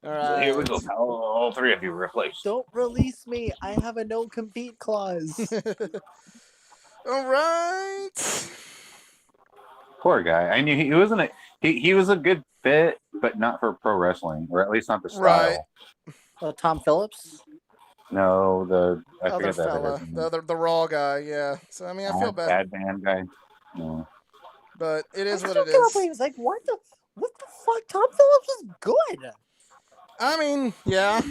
All So here we right. go. All three of you replaced. Don't release me. I have a no compete clause. All right. Poor guy. I knew he wasn't he was a good fit, but not for pro wrestling, or at least not the Right. style. Tom Phillips. No, I Other forget that fella, guy's name. the raw guy. Yeah. So I mean, I feel bad, Bad man guy. No. but it I is what still it came up is. with. He was like, what the fuck? Tom Phillips is good. I mean, yeah,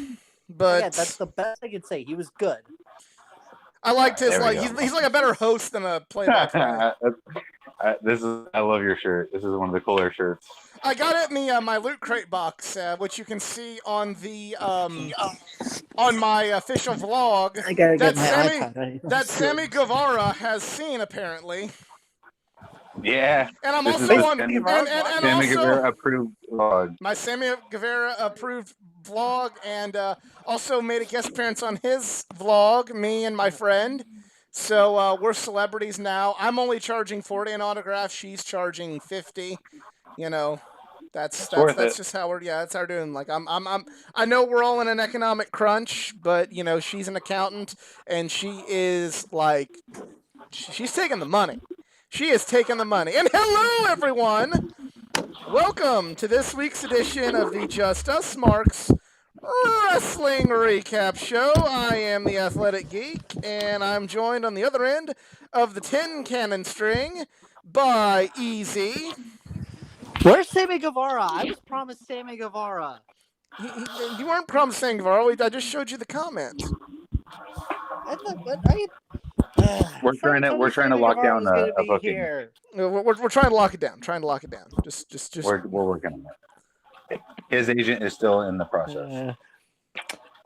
but Again, that's the best I could say. He was good. I liked his There we like. go. He's like a better host than a play-by-play. I love your shirt. This is one of the cooler shirts. I got it in the my Loot Crate box, which you can see on the on my official vlog. I gotta that get my Sammy iPad. that Sammy Guevara has seen apparently. Yeah. And I'm This also is on Sammy and Sammy also Guevara approved vlog. my Sammy Guevara approved vlog, and also made a guest appearance on his vlog, me and my friend. So we're celebrities now. I'm only charging 40 an autograph. She's charging 50. You know, Worth that's it. just how that's how we're doing. Like I know we're all in an economic crunch, but she's an accountant, and she is like she's taking the money. She is taking the money. And hello, everyone. Welcome to this week's edition of the Just Us Marks Wrestling Recap Show. I am the Athletic Geek, and I'm joined on the other end of the tin cannon string by Easy. Where's Sammy Guevara? I was promised Sammy Guevara. You weren't promised saying Guevara. I just showed you the comment. We're trying to lock down a booking. Here. We're trying to lock it down. Trying to lock it down. Just. We're working on that. His agent is still in the process.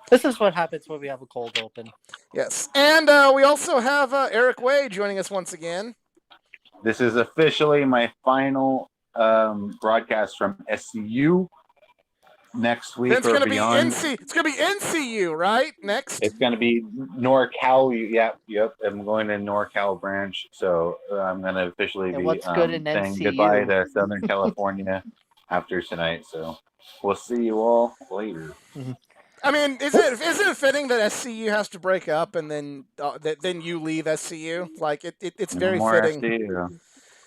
This is what happens when we have a cold open. Yes, and we also have Eric Way joining us once again. This is officially my final broadcast from SCU. Next week It's or gonna beyond. It's gonna be NCU, right? Next. It's going to be NorCal. Yep. I'm going to NorCal branch, so I'm going to officially be saying NCU? goodbye to Southern California after tonight. So we'll see you all later. I mean, is it fitting that SCU has to break up and then you leave SCU? Like it's very fitting. SCU.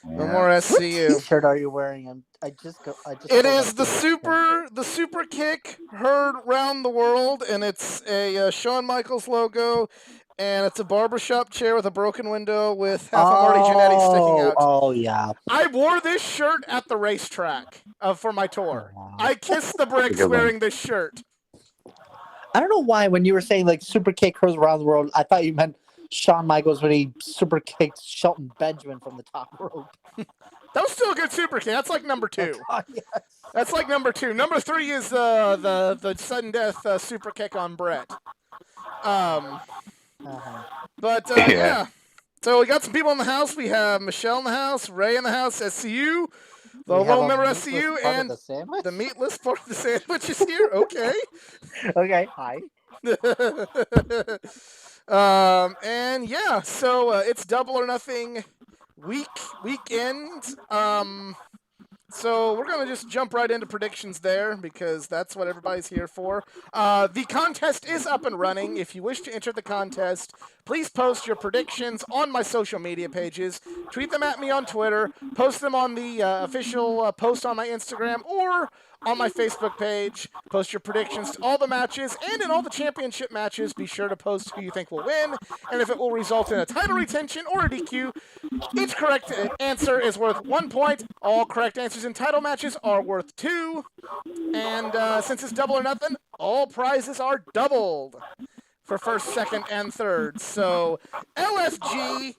No more SCU. What T-shirt are you wearing? It is the super kick heard round the world, and it's a Shawn Michaels logo, and it's a barbershop chair with a broken window with half a Marty Jannetty sticking out. Oh yeah. I wore this shirt at the racetrack for my tour. I kissed the bricks wearing this shirt. I don't know why when you were saying like super kick heard around the world, I thought you meant Shawn Michaels when he super kicked Shelton Benjamin from the top rope. That was still a good super kick. That's like number 2. Oh, yes. That's like number 2. Number 3 is the sudden death super kick on Brett. But yeah. So we got some people in the house. We have Michelle in the house, Ray in the house, SCU, the lone member SCU, and the meatless part of the sandwich is here. Okay. Okay. Hi. And yeah, so it's Double or Nothing weekend. So we're going to just jump right into predictions there because that's what everybody's here for. The contest is up and running. If you wish to enter the contest, please post your predictions on my social media pages. Tweet them at me on Twitter. Post them on the official post on my Instagram or on my Facebook page. Post your predictions to all the matches, and in all the championship matches, be sure to post who you think will win and if it will result in a title retention or a DQ. Each correct answer is worth 1 point. All correct answers in title matches are worth 2. And since it's Double or Nothing, all prizes are doubled for first, second, and third. So, LFG,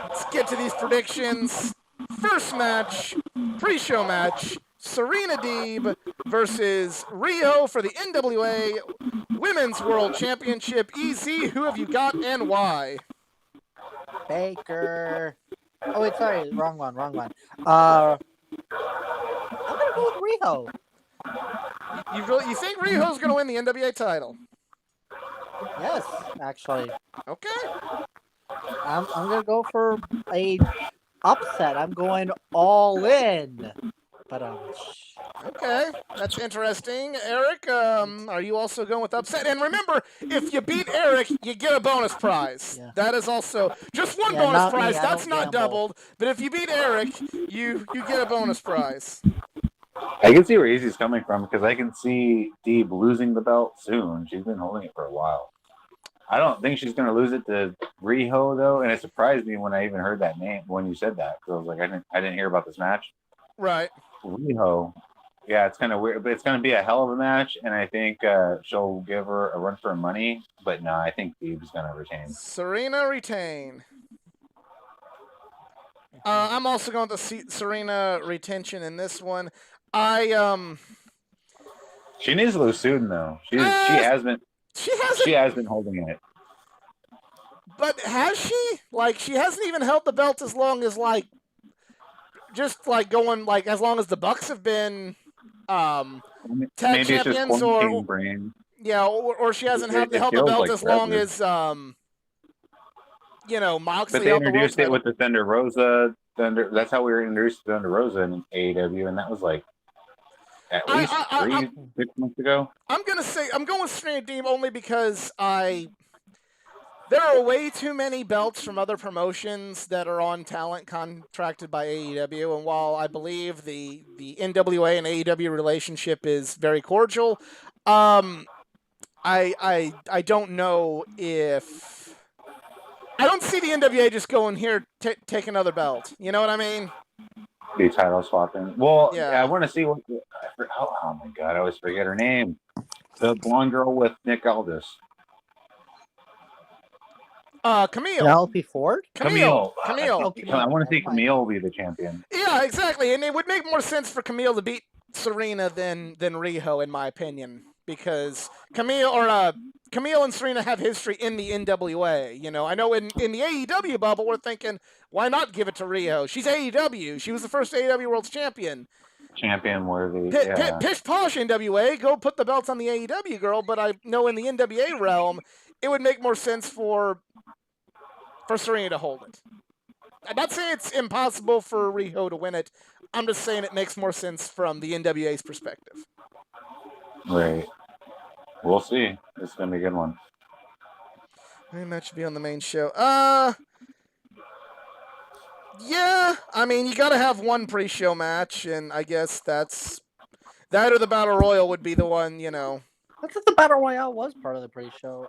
let's get to these predictions. First match, pre-show match, Serena Deeb versus Rio for the NWA Women's World Championship. Easy, who have you got and why? Baker. Oh wait, sorry, wrong one. I'm gonna go with Rio. You think Rio's gonna win the NWA title? Yes, actually. Okay. I'm gonna go for a upset. I'm going all in. But Okay, that's interesting. Eric, are you also going with upset? And remember, if you beat Eric, you get a bonus prize. Yeah. That is also just one Yeah, bonus not me, prize. I That's don't not gamble. doubled. But if you beat Eric, you get a bonus prize. I can see where Easy's coming from because I can see Deeb losing the belt soon. She's been holding it for a while. I don't think she's going to lose it to Riho though, and it surprised me when I even heard that name when you said that because I was like, I didn't hear about this match. Right. Riho, yeah, it's kind of weird, but it's going to be a hell of a match, and I think she'll give her a run for her money. But no, I think Deeb's going to retain. Serena retain. I'm also going to see Serena retention in this one. She needs to lose soon though. She Uh, has been she hasn't. she has been holding it. But has she? Like, she hasn't even held the belt as long as just going as long as the Bucks have been tag Maybe it's just champions, quarantine brain. yeah, or she hasn't held the feels belt like as long forever. as Moxley But they held the world introduced it title. with the Thunder Rosa. That's how we were introduced to Thunder Rosa in AEW, and that was like at least 6 months ago. I'm going with Serena Deeb only because there are way too many belts from other promotions that are on talent contracted by AEW, and while I believe the NWA and AEW relationship is very cordial, I don't know if I don't see the NWA just going here take another belt. You know what I mean? The title swapping. Well, Yeah. I want to see what. Oh my god, I always forget her name. The blonde girl with Nick Aldis. Camille. Penelope Ford? Camille. I want to see Never mind. Camille be the champion. Yeah, exactly. And it would make more sense for Camille to beat Serena than Riho, in my opinion, because Camille and Serena have history in the NWA. You know, I know in the AEW bubble we're thinking, why not give it to Riho? She's AEW. She was the first AEW World Champion. Champion worthy. Pish posh NWA, go put the belts on the AEW girl. But I know in the NWA realm, it would make more sense for Serena to hold it. I'm not saying it's impossible for Riho to win it. I'm just saying it makes more sense from the NWA's perspective. Right. We'll see. It's gonna be a good one. And that should be on the main show. Yeah. I mean, you got to have one pre-show match, and I guess that or the Battle Royal would be the one. You know. I thought the Battle Royale was part of the pre-show.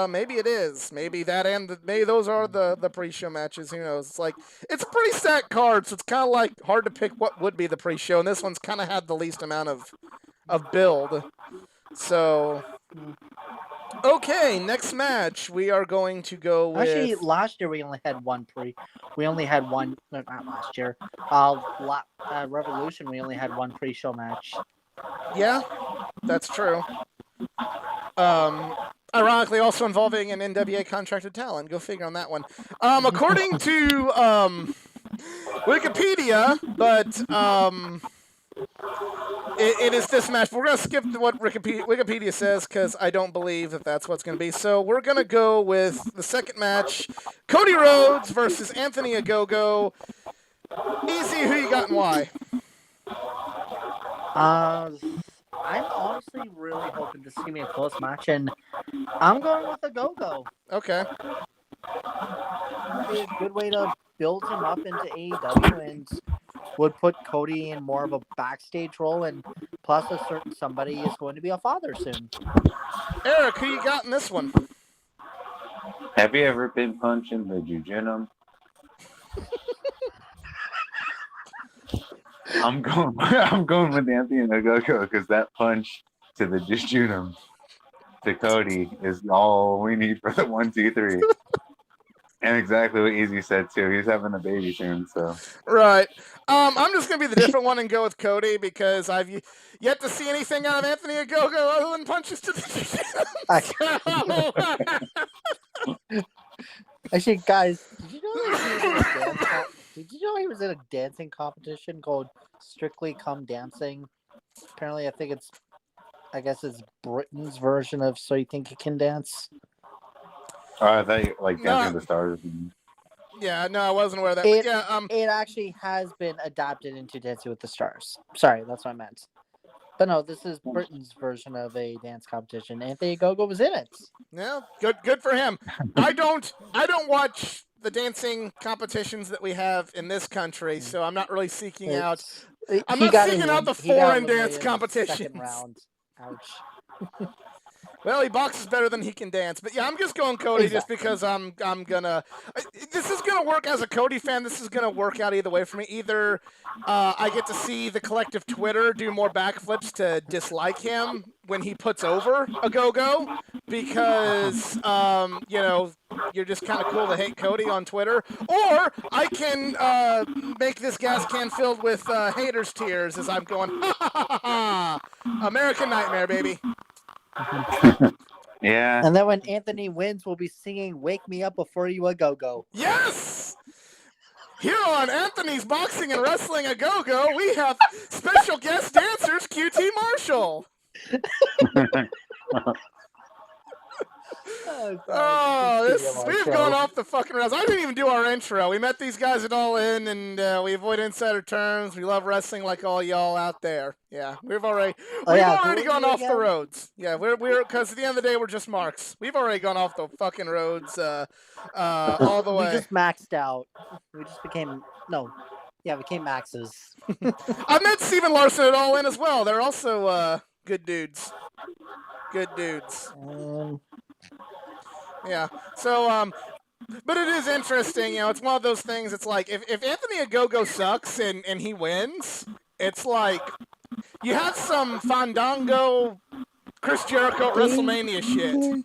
Maybe it is. Maybe that and maybe those are the pre-show matches. Who knows? It's a pretty stacked card, so it's kind of hard to pick what would be the pre-show. And this one's kind of had the least amount of build. So, okay, next match we are going to go with. Actually, last year we only had one not last year. Revolution we only had one pre-show match. Yeah, that's true. Ironically, also involving an NWA contracted talent. Go figure on that one. According to Wikipedia, but it is this match. We're gonna skip what Wikipedia says because I don't believe that that's what's gonna be. So we're gonna go with the second match: Cody Rhodes versus Anthony Ogogo. Easy, who you got and why? I'm honestly really hoping this is gonna be a close match, and I'm going with Ogogo. Okay. It'd be a good way to build him up into AEW and would put Cody in more of a backstage role, and plus a certain somebody is going to be a father soon. Eric, who you got in this one? Have you ever been punched in the jujunum? I'm going with Anthony Ogogo because that punch to the jujunum to Cody is all we need for the 1, 2, 3. And exactly what Easy said too. He's having a baby soon, so. Right. I'm just gonna be the different one and go with Cody because I've yet to see anything out of Anthony Ogogo other than punches to the Actually, guys, did you know he was in a dancing competition called Strictly Come Dancing? Apparently, I guess it's Britain's version of So You Think You Can Dance. I thought you like Dancing with the Stars. Yeah, no, I wasn't aware of that. It actually has been adapted into Dancing with the Stars. Sorry, that's what I meant. But no, this is Britain's version of a dance competition. Anthony Gogo was in it. Yeah, good for him. I don't watch the dancing competitions that we have in this country, so I'm not really seeking out. I'm not seeking out the foreign dance competitions. Second round. Ouch. Well, he boxes better than he can dance, but yeah, I'm just going Cody just because I'm gonna. This is gonna work as a Cody fan. This is gonna work out either way for me. Either I get to see the collective Twitter do more backflips to dislike him when he puts over a go-go because you know, you're just kind of cool to hate Cody on Twitter, or I can make this gas can filled with haters' tears as I'm going, ha ha ha ha, American Nightmare, baby. Yeah. And then when Anthony wins, we'll be singing "Wake Me Up Before You a Go-Go." Yes! Here on Anthony's Boxing and Wrestling a Go-Go, we have special guest dancers QT Marshall. We've gone off the fucking rails. I didn't even do our intro. We met these guys at All In, and we avoid insider terms. We love wrestling like all y'all out there. Yeah, we've already gone off the roads. Yeah, we're because at the end of the day, we're just marks. We've already gone off the fucking roads all the way. We just maxed out. We just became became maxes. I met Steven Larson at All In as well. They're also good dudes. Good dudes. Yeah. So, but it is interesting. You know, it's one of those things. It's like if Anthony Ogogo sucks and he wins, it's like you have some Fandango, Chris Jericho at WrestleMania shit.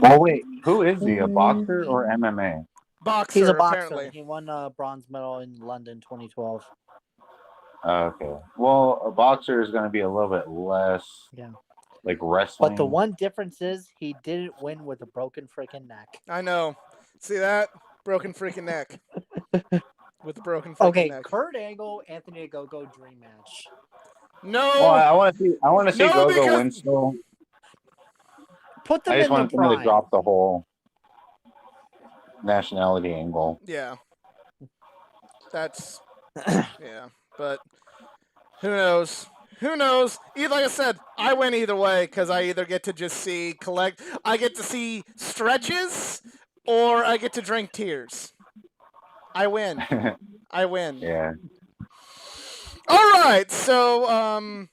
Oh wait, who is he? A boxer or MMA? Boxer. He's a boxer. Apparently. He won a bronze medal in London 2012. Okay. Well, a boxer is going to be a little bit less. Yeah. Like wrestling. But the one difference is he didn't win with a broken freaking neck. I know. See that? Broken freaking neck. With a broken freaking neck. Kurt Angle, Anthony Ogogo dream match. No. Well, I want to see Gogo win still. Put them I just in want the them prime. to drop the whole nationality angle. Yeah. That's yeah, but who knows? Who knows? Like I said, I win either way because I either get to just I get to see stretches, or I get to drink tears. I win. I win. Yeah. All right. So,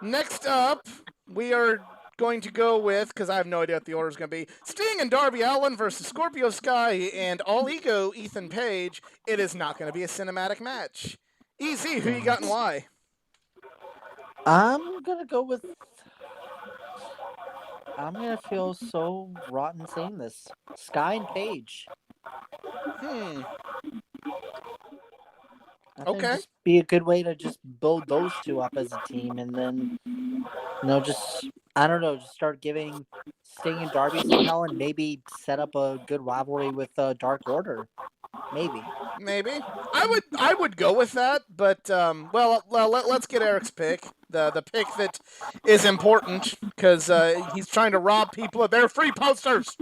next up, we are going to go with, because I have no idea what the order is going to be, Sting and Darby Allin versus Scorpio Sky and All Ego Ethan Page. It is not going to be a cinematic match. Easy, who you got and why? I'm going to feel so rotten saying this. Sky and Page. I think Okay. just be a good way to just build those two up as a team, and then just start giving Sting and Darby somehow, and maybe set up a good rivalry with Dark Order. Maybe. I would go with that, but let's get Eric's pick. The pick that is important because he's trying to rob people of their free posters.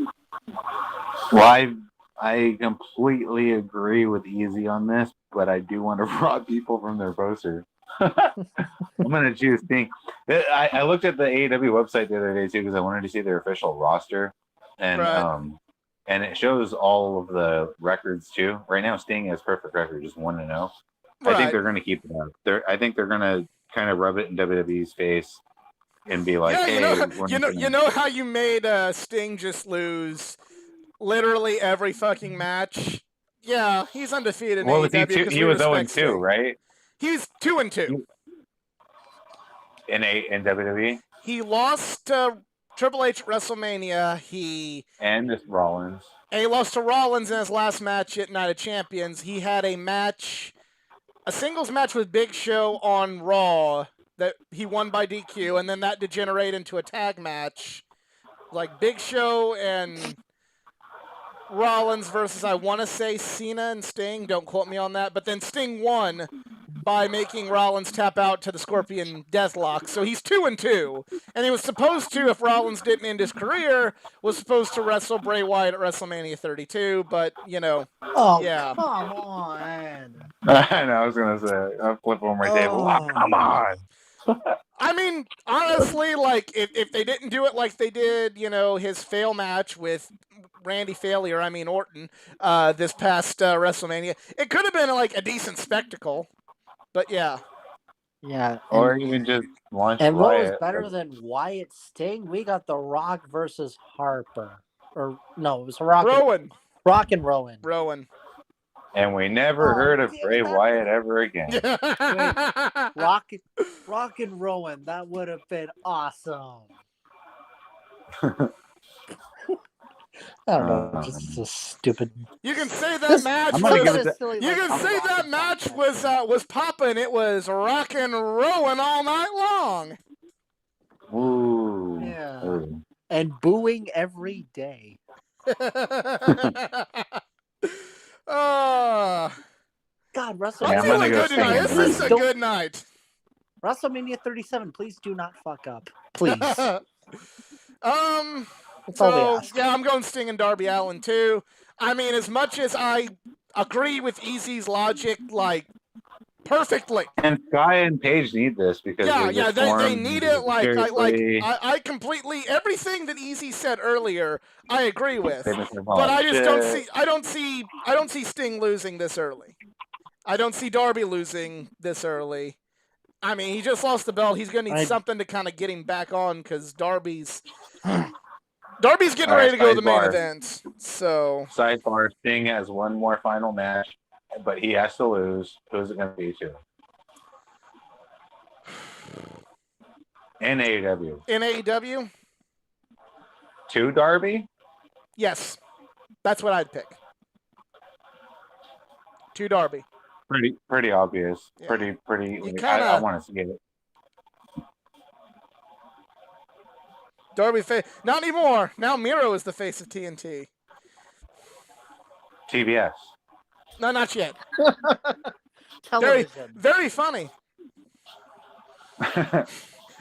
Well, I completely agree with Easy on this, but I do want to rob people from their posters. I'm going to choose Sting. I looked at the AEW website the other day, too, because I wanted to see their official roster. And and it shows all of the records, too. Right now, Sting has perfect record, just 1-0. Right. I think they're going to keep it up. I think they're going to kind of rub it in WWE's face and be like, yeah, hey, you know how you made Sting just lose literally every fucking match? Yeah, he's undefeated in AEW. He was 0-2, right? He's 2-2. In WWE? He lost to Triple H at WrestleMania. And this Rollins. And he lost to Rollins in his last match at Night of Champions. He had a singles match with Big Show on Raw that he won by DQ, and then that degenerated into a tag match. Like Big Show and Rollins versus, I want to say, Cena and Sting. Don't quote me on that. But then Sting won by making Rollins tap out to the Scorpion Deathlock. So he's 2-2. And he was supposed to, if Rollins didn't end his career, was supposed to wrestle Bray Wyatt at WrestleMania 32. But, Oh, yeah. Come on. I know. I was gonna say, I'll flip over my table. Oh, come on. I mean, honestly, like if they didn't do it like they did, his fail match with Randy Failure, I mean Orton, this past WrestleMania, it could have been like a decent spectacle. But yeah. Yeah. Or even just launch And what was Wyatt. better than Wyatt Sting? We got The Rock versus Harper. Or no, it was Rock Rowan. and Rowan. Rowan. And we never heard of Bray Wyatt ever again. Rock and Rowan. That would have been awesome. I don't know. Just a stupid. You can say that match was popping. It was rockin' Rowan all night long. Ooh. Yeah. Ooh. And booing every day. God, WrestleMania. I'm feeling good tonight. This is a good night. WrestleMania 37. Please do not fuck up. Please. So yeah, I'm going Sting and Darby Allin too. I mean, as much as I agree with Easy's logic, like perfectly. And Sky and Paige need this because they need it. I completely everything that Easy said earlier, I agree with. But I just don't see Sting losing this early. I don't see Darby losing this early. I mean, he just lost the belt. He's gonna need something to kind of get him back on because Darby's getting ready to go to the main event. So sidebar: Sting has one more final match, but he has to lose. Who's it going to be to? In AEW. In AEW? To Darby? Yes, that's what I'd pick. To Darby. Pretty obvious. Yeah. Pretty. I want to see it. Darby face. Not anymore. Now Miro is the face of TNT. TBS. No, not yet. Very funny. I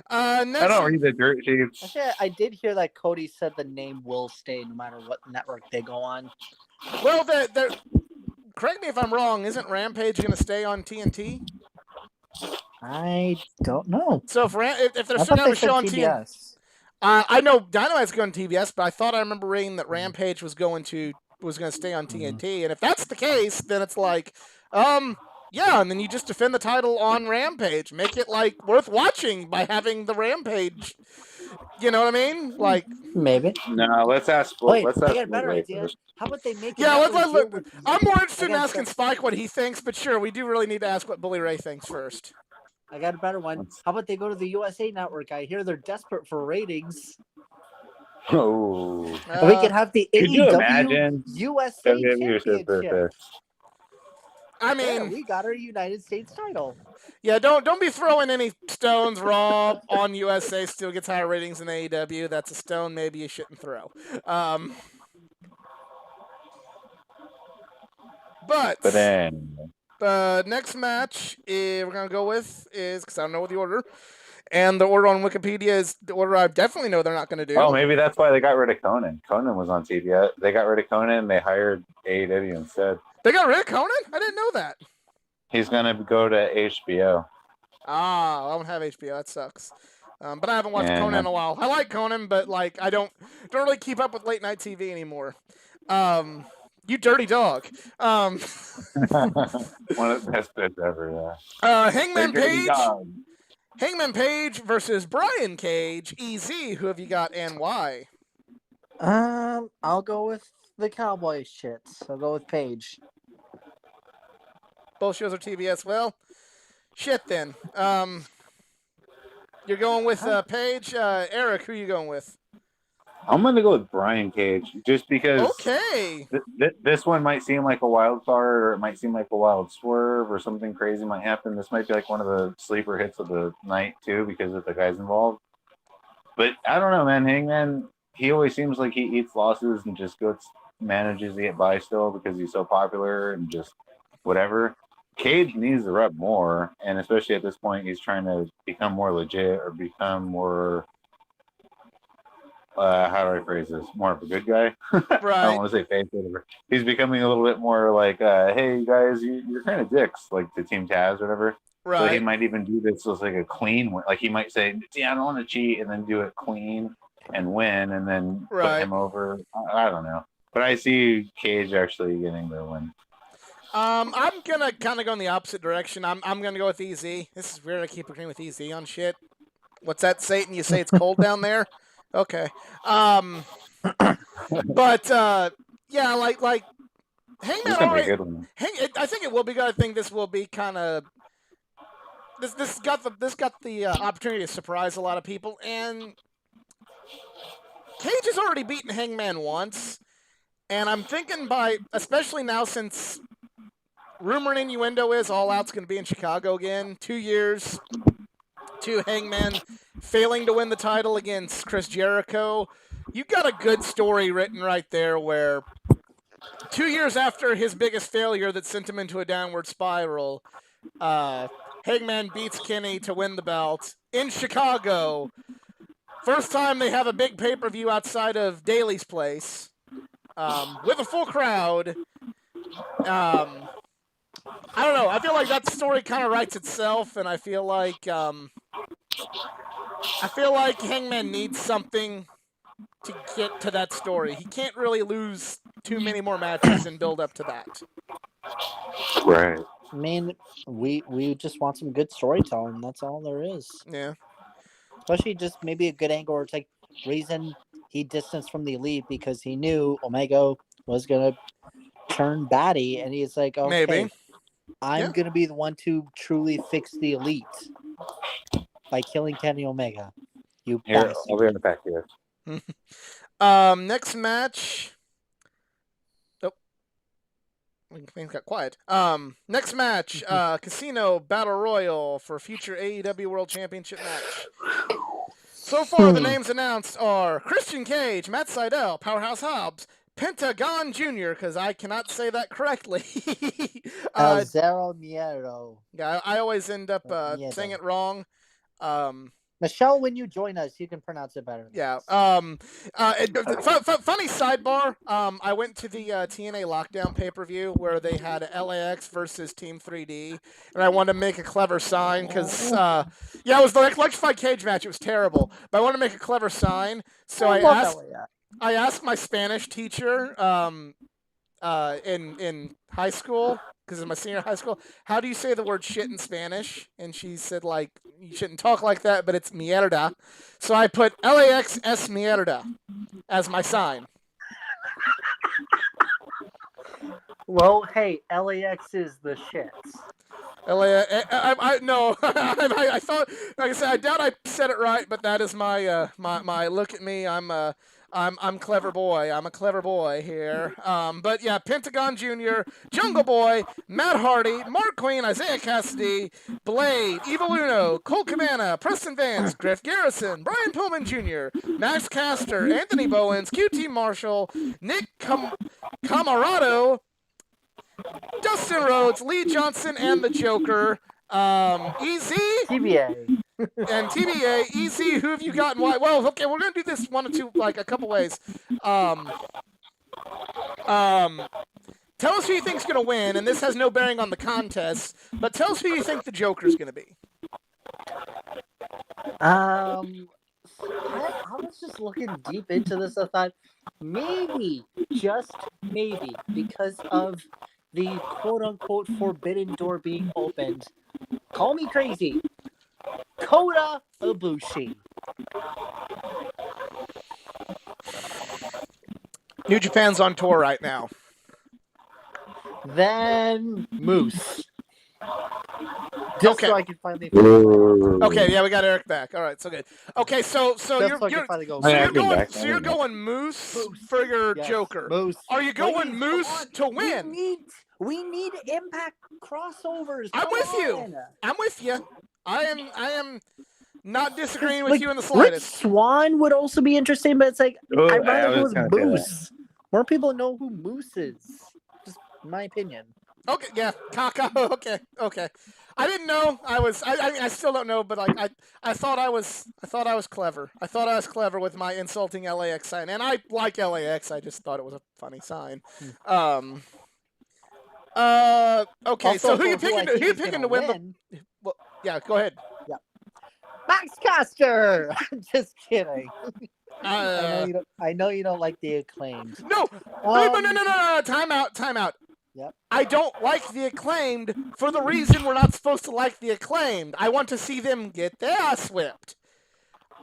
don't read the dirt sheets. Actually, I did hear that Cody said the name will stay no matter what network they go on. Well, correct me if I'm wrong. Isn't Rampage going to stay on TNT? I don't know. So if they're still going to show on TBS. I know Dynamite's going to TBS, but I thought I remember reading that Rampage was going to stay on TNT. And if that's the case, then it's like, yeah, and then you just defend the title on Rampage. Make it like worth watching by having the Rampage. You know what I mean? Like maybe. No, let's ask. I got a better idea. First. How about they make it? Yeah, I'm more interested in asking Spike what he thinks, but sure, we do really need to ask what Bully Ray thinks first. I got a better one. How about they go to the USA Network? I hear they're desperate for ratings. Oh. We could have the AEW USA Championship. I mean, we got our United States title. Yeah, don't be throwing any stones. Raw on USA still gets higher ratings than AEW. That's a stone maybe you shouldn't throw. But then the next match we're going to go with is, because I don't know what the order, and the order on Wikipedia is the order I definitely know they're not going to do. Oh, maybe that's why they got rid of Conan. Conan was on TV. They got rid of Conan and they hired AEW instead. They got rid of Conan? I didn't know that. He's going to go to HBO. Ah, I don't have HBO. That sucks. But I haven't watched Conan in a while. I like Conan, but like I don't really keep up with late night TV anymore. You dirty dog. One of the best bits ever, yeah. Hangman Page versus Brian Cage. EZ, who have you got and why? I'll go with the Cowboy shit. I'll go with Page. Both shows are TBS. Well, shit then. You're going with Page. Eric, who are you going with? I'm going to go with Brian Cage just because okay. This one might seem like a wild card or it might seem like a wild swerve or something crazy might happen. This might be like one of the sleeper hits of the night too because of the guys involved. But I don't know, man. Hangman, he always seems like he eats losses and just manages to get by still because he's so popular and just whatever. Cage needs to rep more, and especially at this point, he's trying to become more legit or become more how do I phrase this? More of a good guy. I don't Right. want to say face, whatever. He's becoming a little bit more like, hey guys, you're kind of dicks, like the Team Taz, or whatever. So he Right. might even do this as like a clean win. Like he might say, "Yeah, I don't want to cheat," and then do it clean and win, and then put Right. him over. I don't know, but I see Cage actually getting the win. I'm gonna kind of go in the opposite direction. I'm gonna go with EZ. This is weird. I keep agreeing with EZ on shit. What's that, Satan? You say it's cold down there? Okay. But yeah, like This Hangman is gonna be a already. good one. I think it will be good. I think this will be kind of this got the opportunity to surprise a lot of people, and Cage has already beaten Hangman once, and I'm thinking especially now since rumor and innuendo is All Out's going to be in Chicago again, 2 years to Hangman failing to win the title against Chris Jericho. You got a good story written right there where 2 years after his biggest failure that sent him into a downward spiral, Hangman beats Kenny to win the belt in Chicago. First time they have a big pay-per-view outside of Daly's place with a full crowd. I don't know. I feel like that story kind of writes itself, and I feel like Hangman needs something to get to that story. He can't really lose too many more matches and build up to that. Right. I mean, we just want some good storytelling. That's all there is. Yeah. Especially just maybe a good angle or it's like reason he distanced from the Elite because he knew Omega was gonna turn baddie, and he's like, okay, Maybe. I'm Yeah. gonna be the one to truly fix the Elite by killing Kenny Omega. You Here, bastard. I'll be in the back here. Next match. Oh, things got quiet. Next match. Casino Battle Royal for future AEW World Championship match. So far, the names announced are Christian Cage, Matt Sydal, Powerhouse Hobbs, Pentagon Jr., because I cannot say that correctly. Zero Miedo. Yeah, I always end up Yeah, saying it wrong. Michelle, when you join us, you can pronounce it better. Than Yeah. us. Funny sidebar. I went to the TNA Lockdown pay-per-view where they had LAX versus Team 3D, and I wanted to make a clever sign because, yeah, it was the electrified cage match. It was terrible, but I wanted to make a clever sign, so I asked my Spanish teacher in high school, because in my senior high school, how do you say the word shit in Spanish? And she said, like, you shouldn't talk like that, but it's mierda. So I put LAX es mierda as my sign. Well, hey, LAX is the shit. No, I thought, like I said, I doubt I said it right, but that is my my look at me. I'm clever boy. I'm a clever boy here. But yeah, Pentagon Jr., Jungle Boy, Matt Hardy, Mark Queen, Isaiah Cassidy, Blade, Evil Uno, Colt Cabana, Preston Vance, Griff Garrison, Brian Pillman Jr., Max Caster, Anthony Bowens, QT Marshall, Nick Camarado, Dustin Rhodes, Lee Johnson, and the Joker. Easy TBA. and TBA. Easy. Who have you got and why? Well, okay, we're gonna do this one or two, like a couple ways. Tell us who you think's gonna win, and this has no bearing on the contest. But tell us who you think the Joker's gonna be. I was just looking deep into this. I thought maybe, just maybe, because of the quote-unquote forbidden door being opened. Call me crazy. Kota Ibushi. New Japan's on tour right now. Then Moose. Just Okay. so I can finally. Okay, yeah, we got Eric back. All right, so good. Okay, so Just so I you're can finally go. Oh, yeah, you're going Moose for your Yes, Joker. Moose. Are you going Please, Moose come on. to win? We need Impact crossovers. I'm Come with you. on. I'm with you. I am not disagreeing with Like, you in the Rich slightest. Swan would also be interesting, but it's like Oh, I'd rather I go was with gonna say that. Moose. More people know who Moose is. Just my opinion. Okay, yeah, Kaka. Okay. I didn't know I still don't know, but like I thought I was clever. I thought I was clever with my insulting LAX sign, and I like LAX. I just thought it was a funny sign. Okay, Also, so who you for who I picking? think Who you is picking gonna to win the? win, Well, yeah, go ahead. Max Caster. Just kidding. Uh, I know you don't like the Acclaimed. no, no. Time out. Yep. I don't like the Acclaimed for the reason we're not supposed to like the Acclaimed. I want to see them get their ass whipped.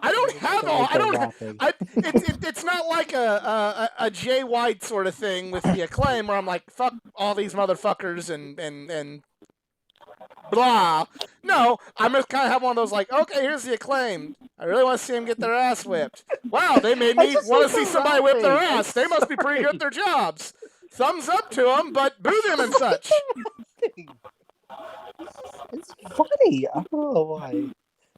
I don't have all. I don't. It's not like a Jay White sort of thing with the Acclaim where I'm like, fuck all these motherfuckers and blah. No, I'm just kind of have one of those like, okay, here's the Acclaimed. I really want to see them get their ass whipped. Wow, they made me want to see somebody whip their ass. They must be pretty good at their jobs. Thumbs up to them, but boo them and such. It's funny. I don't know why.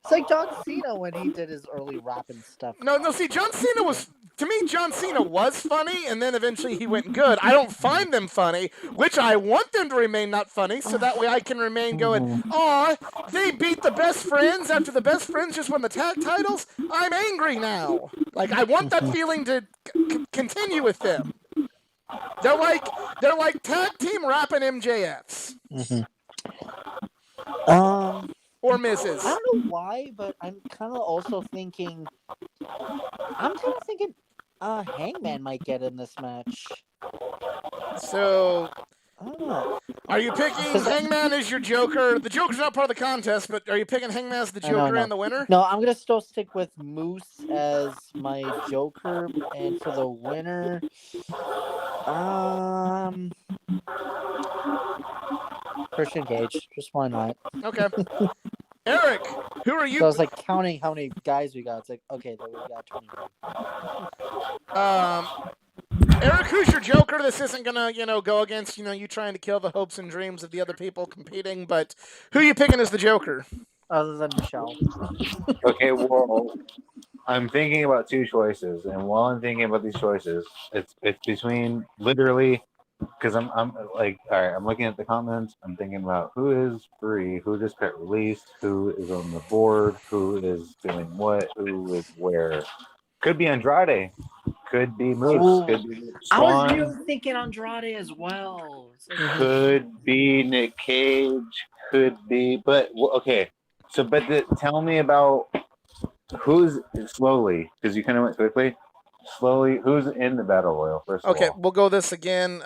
It's like John Cena when he did his early rap and stuff. No. See, John Cena was. To me, John Cena was funny, and then eventually he went good. I don't find them funny, which I want them to remain not funny, so that way I can remain going, aw, they beat the Best Friends after the Best Friends just won the tag titles? I'm angry now. Like, I want that feeling to continue with them. They're like tag team rapping MJFs. Or Mrs. I don't know why, but I'm kind of also thinking. Hangman might get in this match. So, I don't know. are you picking Hangman as your Joker? The Joker's not part of the contest, but are you picking Hangman as the Joker and the winner? No, I'm gonna still stick with Moose as my Joker, and for the winner, Christian Cage. Just why not? Okay. Eric, who are you? So I was like counting how many guys we got. It's like, okay, then we got 20. Eric, who's your Joker? This isn't gonna, go against, you trying to kill the hopes and dreams of the other people competing, but who are you picking as the Joker? Other than Michelle. Okay, well, I'm thinking about two choices, and while I'm thinking about these choices, it's between literally, because I'm like, all right, I'm looking at the comments, I'm thinking about who is free, who just got released, who is on the board, who is doing what, who is where. Could be Andrade, could be Moose, could be Swan. I was really thinking Andrade as well. Could be Nick Cage, could be, but okay. So, tell me about who's slowly, because you kind of went quickly. Slowly, who's in the Battle Royal, first of all? Okay, we'll go this again.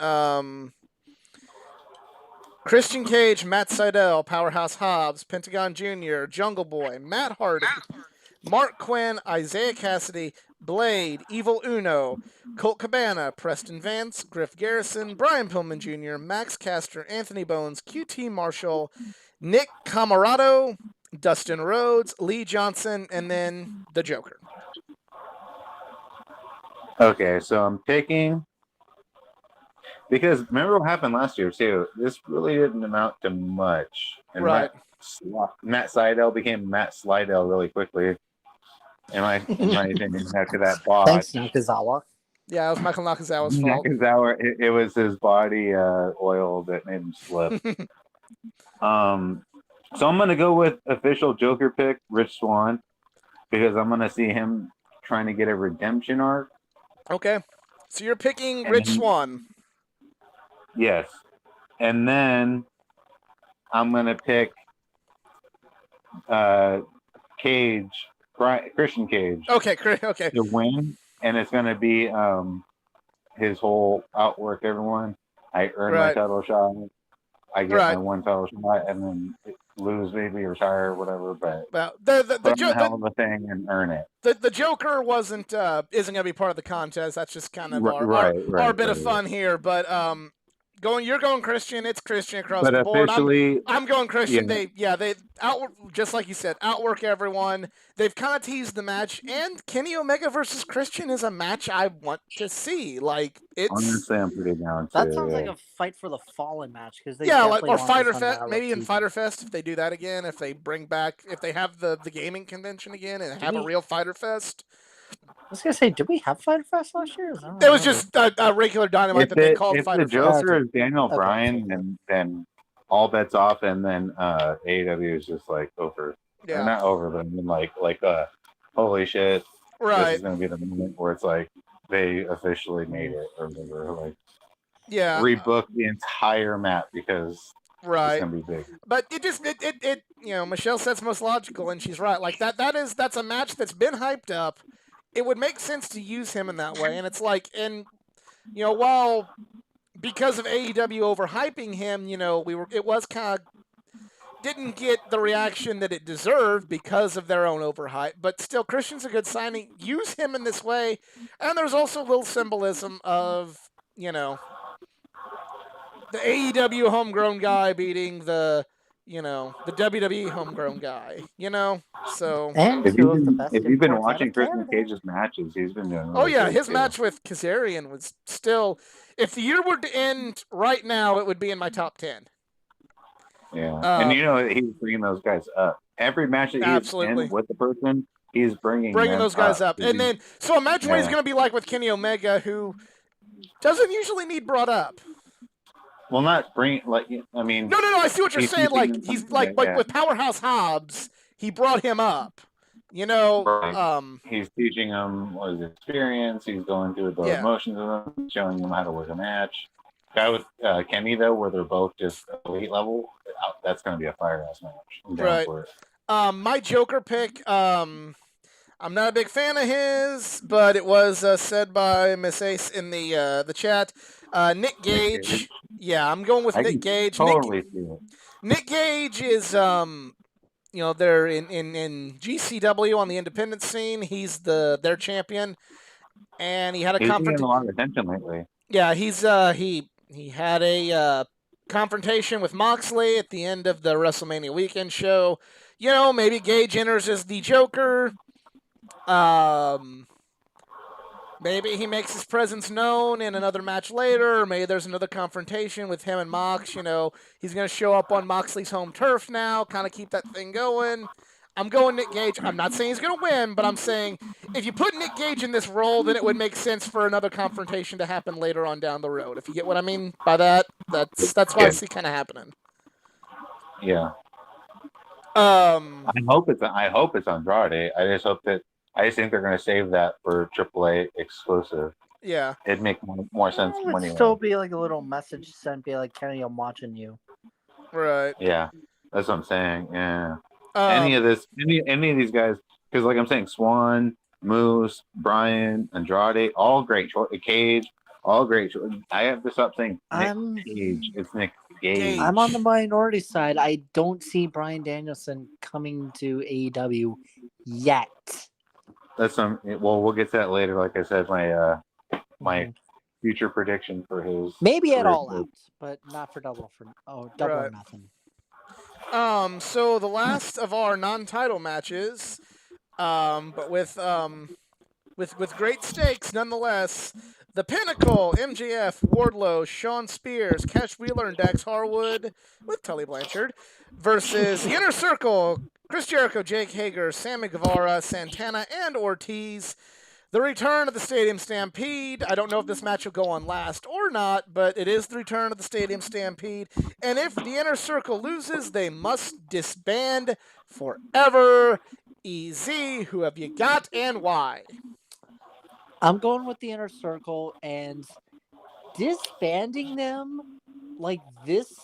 Christian Cage, Matt Sydal, Powerhouse Hobbs, Pentagon Jr., Jungle Boy, Matt Hardy, Mark Quinn, Isaiah Cassidy, Blade, Evil Uno, Colt Cabana, Preston Vance, Griff Garrison, Brian Pillman Jr., Max Caster, Anthony Bones, QT Marshall, Nick Camarado, Dustin Rhodes, Lee Johnson, and then the Joker. Okay, so I'm picking, because remember what happened last year too. This really didn't amount to much, and right. Matt Sydal became Matt Slidell really quickly. In my opinion, after that boss. Thanks, Nakazawa. Yeah, it was Michael Nakazawa's fault. Nakazawa, it was his body oil that made him slip. So I'm gonna go with official Joker pick, Rich Swann, because I'm gonna see him trying to get a redemption arc. Okay, so you're picking Rich Swann. Yes, and then I'm gonna pick Christian Cage. Okay. To win, and it's gonna be his whole outwork everyone. I earn my title shot. I get my one title shot, and then lose, maybe retire, whatever. But hell of a thing and earn it. The Joker isn't gonna be part of the contest. That's just kind of our bit of fun here. But you're going Christian. It's Christian across the board. I'm going Christian. Yeah. They outwork, just like you said, outwork everyone. They've kind of teased the match, and Kenny Omega versus Christian is a match I want to see. Like, it's honestly, I'm pretty down too. That sounds like a Fight for the Fallen match, because or Fighter Fest, maybe in Fighter Fest if they do that again. If they have the gaming convention again and have a real Fighter Fest. I was gonna say, did we have Fighter Fest last year? It was just a regular Dynamite that they called Fighter Fest. If the Joker is Daniel Bryan, then all bets off, and then AEW is just like over. Yeah. Or not over, but I mean like holy shit, this Right. is gonna be the moment where it's like they officially made it or whatever. Like Yeah. rebook the entire map because it's Right. gonna be big. But it Michelle says most logical, and she's right. Like that's a match that's been hyped up. It would make sense to use him in that way, and it's like, and while because of AEW overhyping him, it was kind of didn't get the reaction that it deserved because of their own overhype. But still, Christian's a good signing. Use him in this way, and there's also a little symbolism of the AEW homegrown guy beating the WWE homegrown guy. So. And If two of the best you've been imports out watching of Christian Canada. Cage's matches, he's been doing. Oh Really yeah, good, his too. match with Kazarian was still. If the year were to end right now, it would be in my top 10. Yeah, and he's bringing those guys up. Every match that he's Absolutely. in with the person, he's bringing those guys up. And then, so imagine what he's Yeah. going to be like with Kenny Omega, who doesn't usually need brought up. Well, not bring I mean. No, I see what you're He's saying. Like teaching he's them, like yeah. with Powerhouse Hobbs, he brought him up. Right. He's teaching them his experience. He's going through the emotions of them, showing them how to work a match. Guy with Kenny though, where they're both just elite level, that's going to be a firehouse match. I'm down Right. for it. My Joker pick. I'm not a big fan of his, but it was said by Miss Ace in the chat. Nick Gage. Yeah, I'm going with Nick Gage. Totally see it. Nick Gage is they're in GCW on the independent scene. He's their champion, and he had a He's getting confrontation. a lot of attention lately. Yeah, he's he had a confrontation with Moxley at the end of the WrestleMania weekend show. Maybe Gage enters as the Joker. Maybe he makes his presence known in another match later, or maybe there's another confrontation with him and Mox. He's going to show up on Moxley's home turf now, kind of keep that thing going. I'm going Nick Gage. I'm not saying he's going to win, but I'm saying if you put Nick Gage in this role, then it would make sense for another confrontation to happen later on down the road. If you get what I mean by that, that's what I see kind of happening. Yeah. I hope it's Andrade. I just think they're going to save that for AAA exclusive. Yeah. It'd make more sense. It would still be like a little message sent, be like, Kenny, I'm watching you. Right. Yeah, that's what I'm saying. Yeah. Any of these guys, because like I'm saying, Swan, Moose, Brian, Andrade, all great. Cage, all great. I have to stop saying Nick Cage. It's Nick Gage. I'm on the minority side. I don't see Bryan Danielson coming to AEW yet. That's we'll get to that later. Like I said, my future prediction for his maybe at All Out, but not for Double or Nothing. So the last of our non-title matches, but with great stakes nonetheless. The Pinnacle, MJF, Wardlow, Shawn Spears, Cash Wheeler, and Dax Harwood with Tully Blanchard versus the Inner Circle, Chris Jericho, Jake Hager, Sammy Guevara, Santana, and Ortiz. The return of the Stadium Stampede. I don't know if this match will go on last or not, but it is the return of the Stadium Stampede. And if the Inner Circle loses, they must disband forever. EZ, who have you got and why? I'm going with the Inner Circle, and disbanding them like this.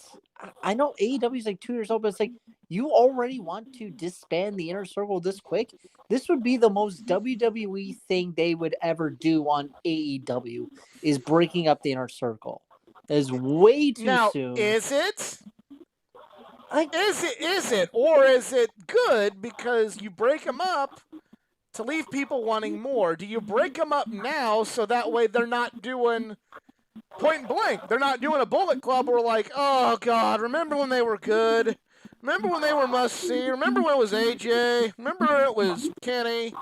I know AEW is like 2 years old, but it's like you already want to disband the Inner Circle this quick. This would be the most WWE thing they would ever do on AEW is breaking up the Inner Circle. That is way too soon. Is it? Is it? Or is it good because you break them up to leave people wanting more? Do you break them up now so that way they're not doing point blank? They're not doing a Bullet Club where like, oh God, remember when they were good? Remember when they were must-see? Remember when it was AJ? Remember when it was Kenny?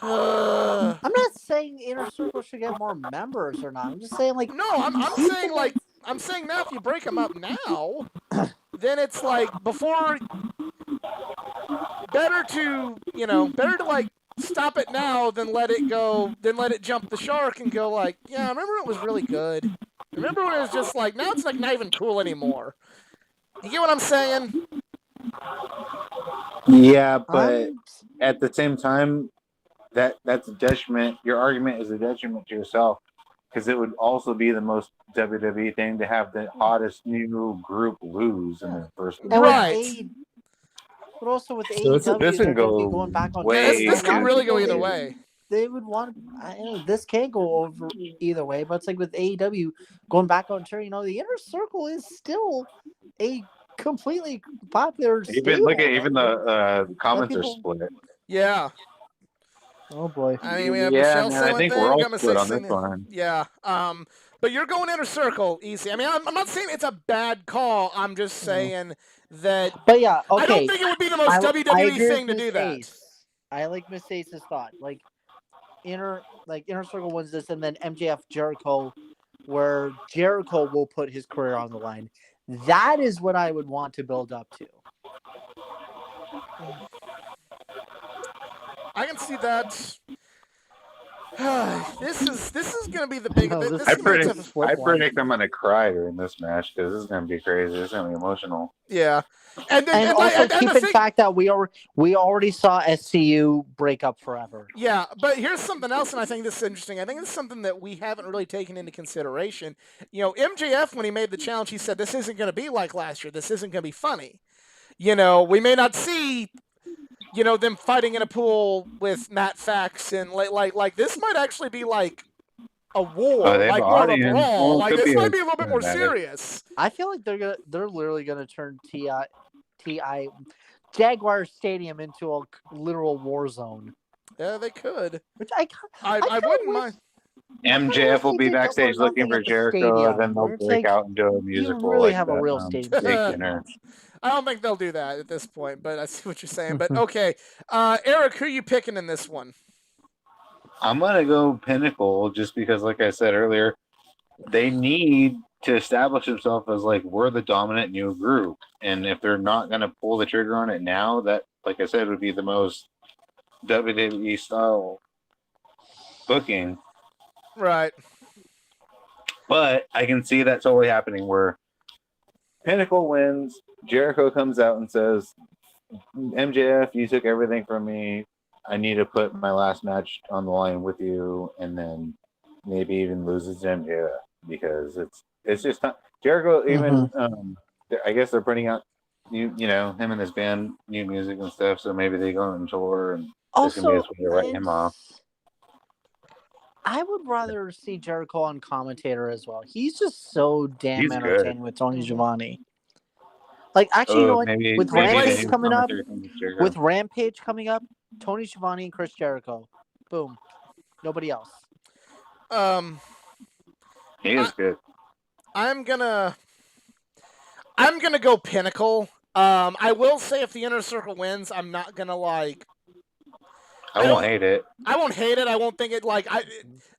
I'm not saying Inner Circle should get more members or not. I'm just saying like... No, I'm saying now if you break them up now, then it's like before... Better to like stop it now than let it go, then let it jump the shark and go like, yeah, remember it was really good. Remember when it was just like, now it's like not even cool anymore. You get what I'm saying? Yeah, but I'm at the same time, that's a detriment. Your argument is a detriment to yourself because it would also be the most WWE thing to have the hottest new group lose in the first and with Right. but also with So this AEW, can they're going to be go going back on. Yeah, way. this a could lot of really go people, either they- way. They would want. This can't go over either way, but it's like with AEW going back on tour. The Inner Circle is still a completely popular Even look at stable. even the comments are people- split. Yeah. Oh boy. I mean, we have Yeah, Michelle man, say I one think thing, we're all Gumma split say on this something. one. Yeah. But you're going Inner Circle easy. I mean, I'm not saying it's a bad call. I'm just saying that But yeah, okay. I don't think it would be the most I WWE agree thing to with do Miss that. Ace. I like Miss Ace's thought. Like Inner Circle wins this, and then MJF Jericho, where Jericho will put his career on the line. That is what I would want to build up to. I can see that. This is gonna be the big. No, this this is I is gonna be predict, tough. split I one. predict I'm gonna cry during this match because this is gonna be crazy. It's gonna be emotional. Yeah, and also and keep the in thing, fact that we already saw SCU break up forever. yeah, but here's something else, and I think this is interesting. I think it's something that we haven't really taken into consideration. MJF, when he made the challenge, he said this isn't going to be like last year. This isn't going to be funny. We may not see, them fighting in a pool with Matt Fax, and like this might actually be like a war, Oh, they have like an more of a audience. brawl. Well, it Like could this be might a be a little bit more cinematic. serious. I feel like they're literally gonna turn TI Jaguar Stadium into a literal war zone. Yeah, they could. Which I kinda wouldn't wish- mind. MJF will they be did double or backstage looking nothing for at the Jericho, stadium, then they'll where it's break like, out into a musical. really like have a that, real stadium. steak dinner. I don't think they'll do that at this point, but I see what you're saying. But okay, Eric, who are you picking in this one? I'm gonna go Pinnacle just because, like I said earlier, they need to establish themselves as like we're the dominant new group, and if they're not gonna pull the trigger on it now, that, like I said, would be the most WWE style booking. Right. But I can see that totally happening where Pinnacle wins, Jericho comes out and says, MJF, you took everything from me. I need to put my last match on the line with you, and then maybe even loses to MJF because it's just not Jericho. Even I guess they're putting out him and his band new music and stuff. So maybe they go on tour and this can be his way to write him off. I would rather see Jericho on commentator as well. He's just so damn He's entertaining good. with Tony Giovanni. Like actually, with Rampage coming up, Tony Schiavone and Chris Jericho, boom, nobody else. He is good. I'm gonna go Pinnacle. I will say if the Inner Circle wins, I'm not gonna like. I won't hate it. I won't hate it. I won't think it like.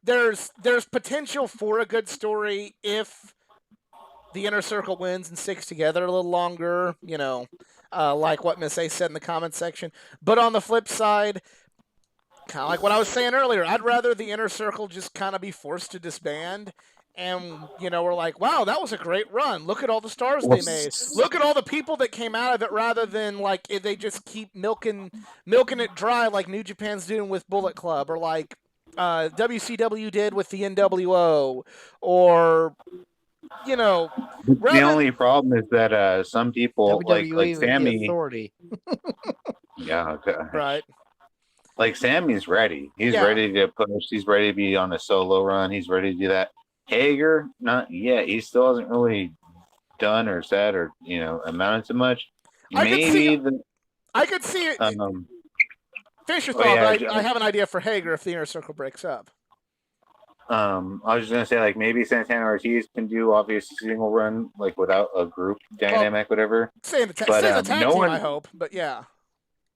There's potential for a good story if the Inner Circle wins and sticks together a little longer. Like what Miss A said in the comment section. But on the flip side, kind of like what I was saying earlier, I'd rather the Inner Circle just kind of be forced to disband. And, we're like, wow, that was a great run. Look at all the stars they made. Look at all the people that came out of it rather than, like, they just keep milking it dry like New Japan's doing with Bullet Club or like WCW did with the NWO or, The only problem is that some people, WWE like Sammy... the authority. Yeah, okay. Right. Like Sammy's ready. He's ready to push. He's ready to be on a solo run. He's ready to do that. Hager, not yet. He still hasn't really done or said or amounted to much. I could see it. Finish your thought, but I have an idea for Hager if the Inner Circle breaks up. I was just gonna say like maybe Santana Ortiz can do obviously single run like without a group dynamic, whatever. Say the tag team, I hope, but yeah.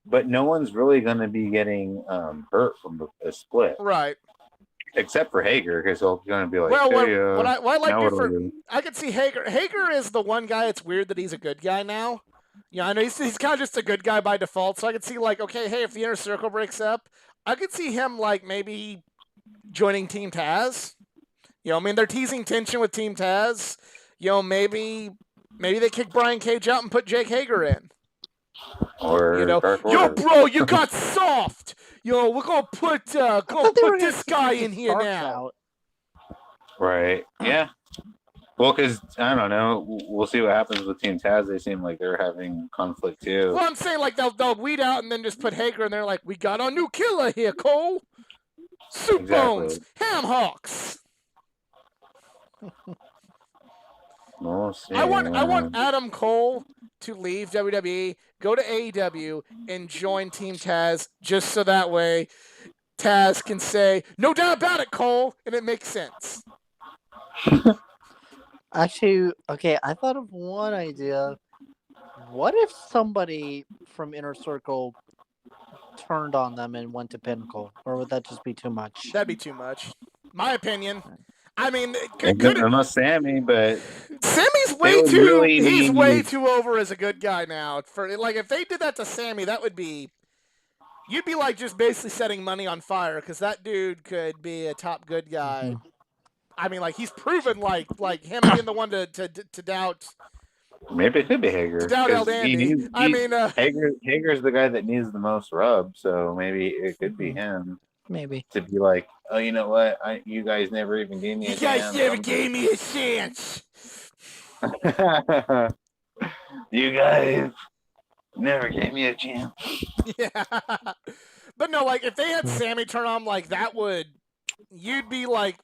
But no one's really gonna be getting hurt from the split, right? Except for Hager, because he's going to be like, well, hey, what I like I could see Hager. Hager is the one guy. It's weird that he's a good guy now. I know he's kind of just a good guy by default. So I could see like, okay, hey, if the Inner Circle breaks up, I could see him like maybe joining Team Taz. They're teasing tension with Team Taz. Maybe Maybe they kick Brian Cage out and put Jake Hager in. Or You know, Dark yo, Order. bro, you got soft. Yo, we're gonna put I thought they were gonna this kick guy Ricky in here Starks now. out. Right. Yeah. Well, because I don't know. We'll see what happens with Team Taz. They seem like they're having conflict too. Well, I'm saying like they'll weed out and then just put Hager, and they're like, we got a new killer here, Cole. Soup Exactly. bones, ham hocks. We'll see. I want Adam Cole to leave WWE, go to AEW, and join Team Taz, just so that way Taz can say, "No doubt about it, Cole," and it makes sense. Actually, okay, I thought of one idea. What if somebody from Inner Circle turned on them and went to Pinnacle? Or would that just be too much? That'd be too much. My opinion. I mean, Unless Sammy, but Sammy's They way would too. really He's need- way too over as a good guy now. For like, if they did that to Sammy, that would be. You'd be like just basically setting money on fire because that dude could be a top good guy. I mean, like he's proven like him being the one to doubt maybe it could be Hager. to doubt El 'cause Dandy. I mean, Hager's the guy that needs the most rub, so maybe it could be him Maybe. to be like, oh, you know what? You guys never even gave me a you guys chance. never gave me a chance. You guys never gave me a chance. Yeah, but no, like if they had Sammy turn on, like that would, you'd be like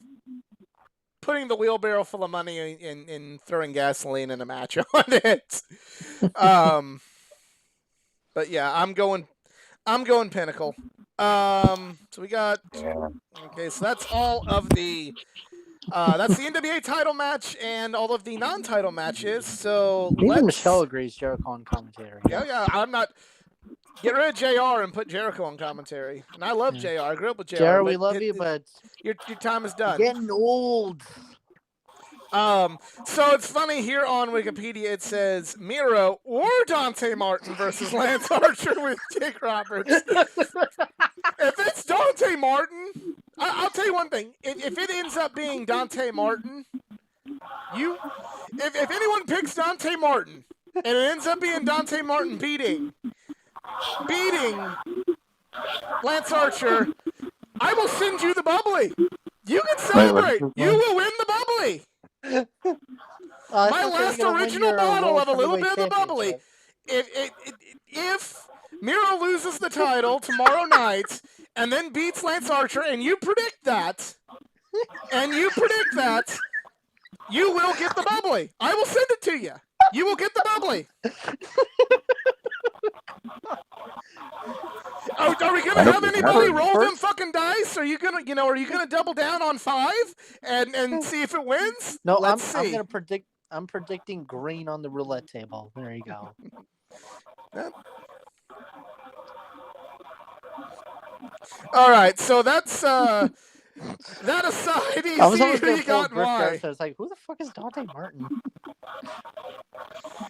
putting the wheelbarrow full of money in throwing gasoline in a match on it. But yeah, I'm going Pinnacle. So we got Yeah. okay, so that's all of the that's the NWA title match and all of the non-title matches. So Even Michelle agrees Jericho on commentary. Yeah, I'm not. Get rid of JR and put Jericho on commentary. And I love JR. I grew up with JR. Jared, we but love you, but your time is done. you're getting old. So it's funny here on Wikipedia. It says Miro or Dante Martin versus Lance Archer with Jake Roberts. If it's Dante Martin, I'll tell you one thing. If it ends up being Dante Martin, if anyone picks Dante Martin and it ends up being Dante Martin beating Lance Archer, I will send you the bubbly. You can celebrate. You will win the bubbly. My last original bottle of a little bit of the bubbly. If Miro loses the title tomorrow night and then beats Lance Archer, and you predict that, you will get the bubbly. I will send it to you. You will get the bubbly. Are we gonna have anybody roll them fucking dice? Are you gonna double down on 5 and see if it wins? No, Let's see. I'm gonna predict. I'm predicting green on the roulette table. There you go. All right, so that's that aside. I was Easy, always who gonna you pull got and Rick why? Garcia. I was like, who the fuck is Dante Martin?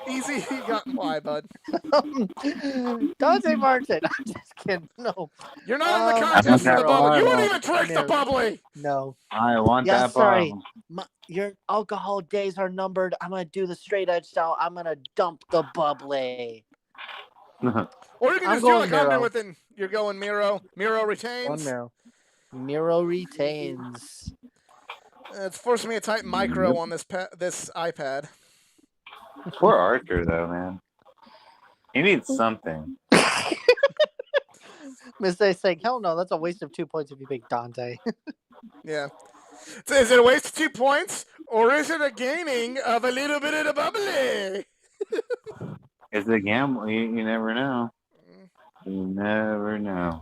Easy, who you got and why, bud? Dante Martin. I'm just kidding. No, You're not in the I contest want for the that bubbly. You bottle. won't even drink the No. bubbly. no. I want Yeah, that sorry. bottle. Your alcohol days are numbered. I'm gonna do the straight edge style. I'm gonna dump the bubbly. Or you can I'm just do like going I'm doing Miro. within. You're going Miro. Miro retains. One Miro. Miro retains. It's forcing me to type micro on this this iPad. Poor Archer, though, man. He needs something. Miss Day saying, hell no, that's a waste of 2 points if you pick Dante. Yeah. So is it a waste of 2 points, or is it a gaining of a little bit of the bubbly? It's a gamble. You never know. You never know.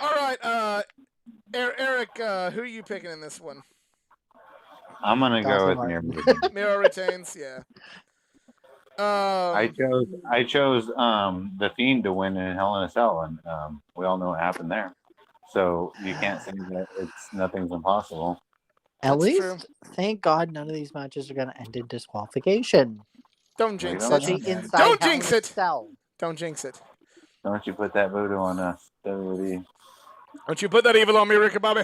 All right, Eric, who are you picking in this one? I'm gonna go with Dante Miro. Miro retains, yeah. I chose the Fiend to win in Hell in a Cell, and we all know what happened there. So you can't say that nothing's impossible. At That's least, true. thank God, none of these matches are going to end in disqualification. Don't jinx Don't it. Such a inside Don't Hell jinx in a it. Cell. Don't jinx it. Don't you put that voodoo on us, WWE. Don't you put that evil on me, Ricky Bobby.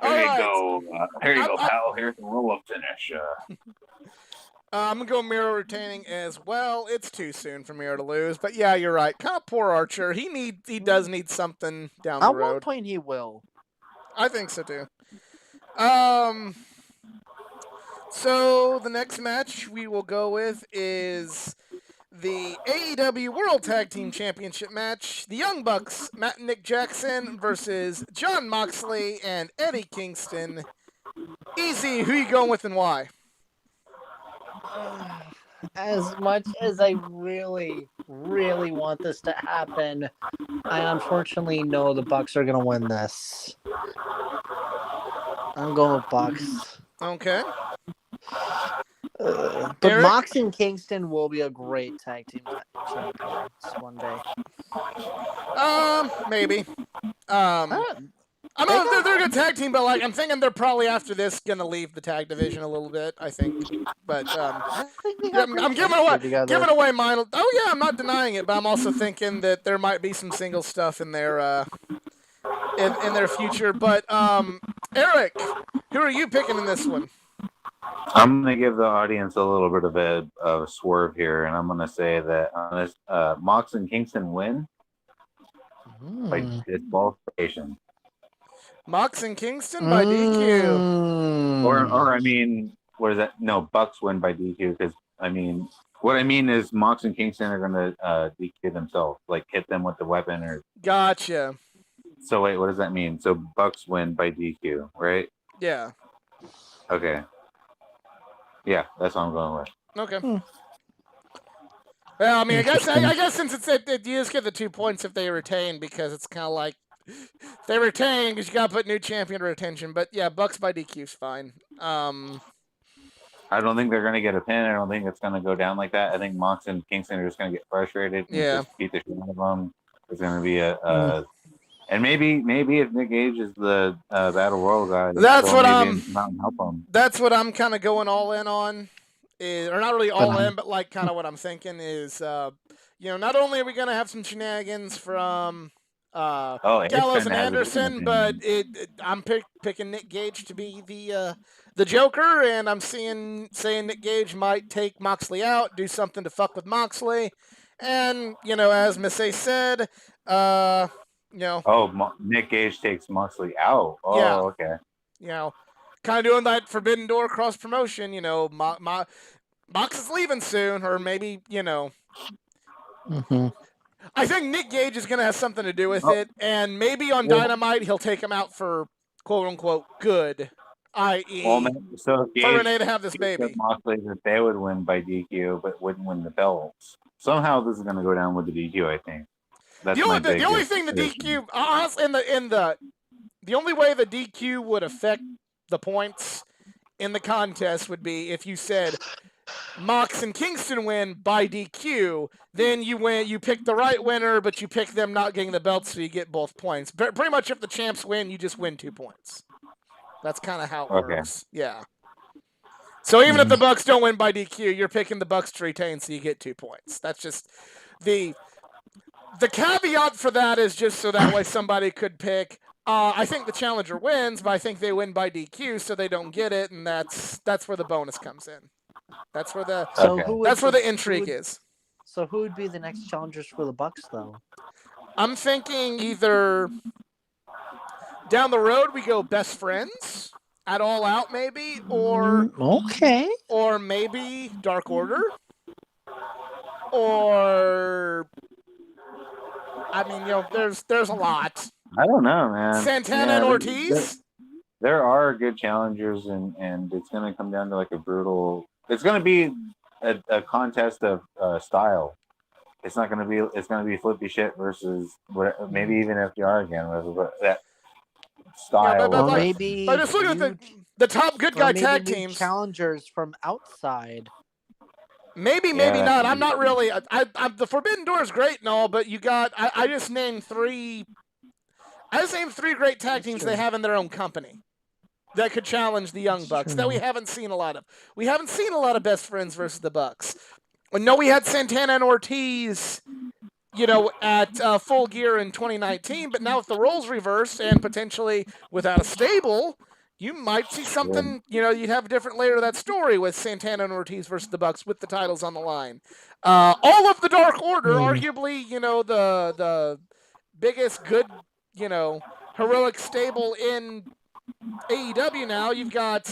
All Here you right. go. Here you go, I- pal. Here's the roll-up finish. I'm gonna go Miro retaining as well. It's too soon for Miro to lose, but yeah, you're right. Kind of poor Archer. He does need something down the At one road. point, he will. I think so too. So the next match we will go with is the AEW World Tag Team Championship match. The Young Bucks, Matt and Nick Jackson versus Jon Moxley and Eddie Kingston. Easy, who you going with and why? As much as I really, really want this to happen, I unfortunately know the Bucks are gonna win this. I'm going with Bucks. Okay. But Eric? Mox and Kingston will be a great tag team champions one day. Maybe. I know they're a good tag team, but like I'm thinking they're probably after this gonna leave the tag division a little bit. I think, but I think they yeah, got I'm great giving chemistry away together. mine. Oh yeah, I'm not denying it, but I'm also thinking that there might be some single stuff in their in their future. But Eric, who are you picking in this one? I'm going to give the audience a little bit of a swerve here, and I'm going to say that on this, Mox and Kingston win by disqualification. Mox and Kingston by DQ. Or I mean, what is that? No, Bucks win by DQ because what I mean is Mox and Kingston are going to DQ themselves, like hit them with the weapon or. Gotcha. So wait, what does that mean? So Bucks win by DQ, right? Yeah. Okay. Yeah, that's what I'm going with. Okay. Well, I mean, I guess since you just get the 2 points if they retain because it's kind of like they retain because you got to put new champion retention. But yeah, Bucks by DQ's fine. I don't think they're going to get a pin. I don't think it's going to go down like that. I think Mox and Kingston are just going to get frustrated. And Yeah. just beat the shit out of them. There's going to be and maybe if Nick Gage is the Battle Royal guy, That's what I'm. help him. That's what I'm kind of going all in on, or not really all in, but like kind of what I'm thinking is, not only are we gonna have some shenanigans from Gallows and Anderson, but I'm picking Nick Gage to be the Joker, and I'm saying Nick Gage might take Moxley out, do something to fuck with Moxley, and as Missy said, Nick Gage takes Moxley out. Oh, yeah. Okay. Kind of doing that Forbidden Door cross promotion. Mox is leaving soon, or maybe I think Nick Gage is going to have something to do with it, and maybe on Dynamite he'll take him out for quote unquote good, i.e. So for Renee to have this baby. Moxley that they would win by DQ, but wouldn't win the belts. Somehow this is going to go down with the DQ. I think. That's the only thing the DQ, honestly, the only way the DQ would affect the points in the contest would be if you said Mox and Kingston win by DQ, then you pick the right winner, but you pick them not getting the belts, so you get both points. But pretty much, if the champs win, you just win 2 points. That's kind of how it works. Yeah. So even if the Bucks don't win by DQ, you're picking the Bucks to retain, so you get 2 points. That's just the caveat for that is just so that way somebody could pick. I think the challenger wins, but I think they win by DQ, so they don't get it, and that's where the bonus comes in. That's where the intrigue is. So who would be the next challengers for the Bucks, though? I'm thinking either down the road we go Best Friends at All Out, maybe, or maybe Dark Order, or I mean, there's a lot. I don't know, man. Santana and Ortiz. There are good challengers, and it's going to come down to like a brutal. It's going to be a contest of style. It's not going to be. It's going to be flippy shit versus maybe even FDR again. But that style. Yeah, but maybe. But just look at the top good guy tag teams. Challengers from outside. Maybe not. I'm not really. The Forbidden Door is great and all, but you got. I just named three. I just named three great tag teams they have in their own company that could challenge the Young Bucks that we haven't seen a lot of. We haven't seen a lot of Best Friends versus the Bucks. No, we had Santana and Ortiz, at Full Gear in 2019, but now with the roles reversed and potentially without a stable, you might see something. You'd have a different layer to that story with Santana and Ortiz versus the Bucks with the titles on the line. All of the Dark Order, arguably, the biggest good, heroic stable in AEW now. You've got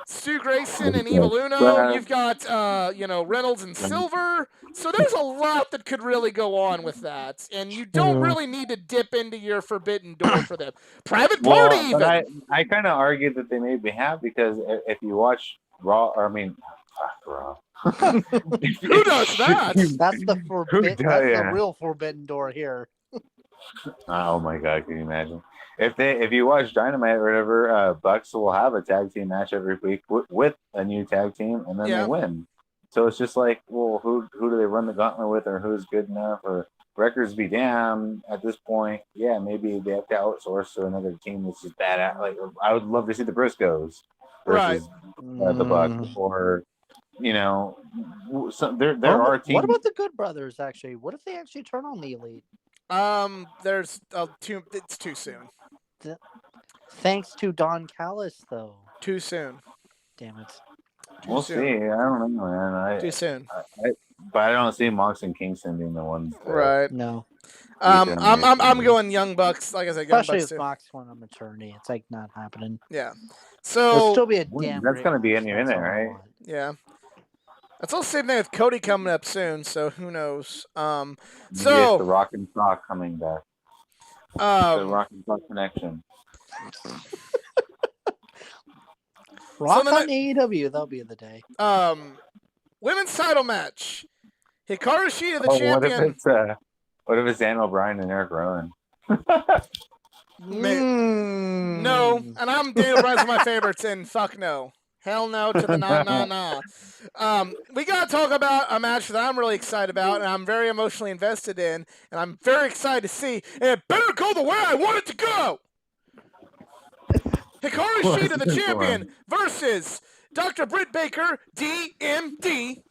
Stu Grayson and Evil Uno. You've got Reynolds and Silver. So there's a lot that could really go on with that, and you don't really need to dip into your forbidden door for them. Private Party, even. But I kind of argued that they maybe have, because if you watch Raw, Raw. Who does that? That's the real forbidden door here. Oh my God, can you imagine? If you watch Dynamite or whatever, Bucks will have a tag team match every week with a new tag team, and then they win. So it's just like, well, who do they run the gauntlet with, or who's good enough, or records be damned at this point? Yeah, maybe they have to outsource to another team that's just bad at. Like, I would love to see the Briscoes versus the Bucks, or there are teams. What about the Good Brothers? Actually, what if they actually turn on the Elite? It's too soon. Thanks to Don Callis, though. Too soon. Damn it. We'll see. I don't know, man. Too soon. But I don't see Mox and Kingston being the ones. Right. No. I'm going Young Bucks. Like I said, Young especially Bucks if Mox went on maternity, it's like not happening. Yeah. There'll So still be a damn. That's gonna be in there, right? yeah. That's all the same thing with Cody coming up soon. So who knows? So the Rock and Sock coming back. The Rock and Sock connection. Rock on AEW, that'll be the day. Women's title match. Hikaru Shida, the champion. What if it's Daniel Bryan and Eric Rowan? No, and Daniel Bryan's one of my favorites, and fuck no. Hell no to the nah. We got to talk about a match that I'm really excited about, and I'm very emotionally invested in, and I'm very excited to see, and it better go the way I want it to go. Hikaru Shida, the champion, versus Dr. Britt Baker, DMD,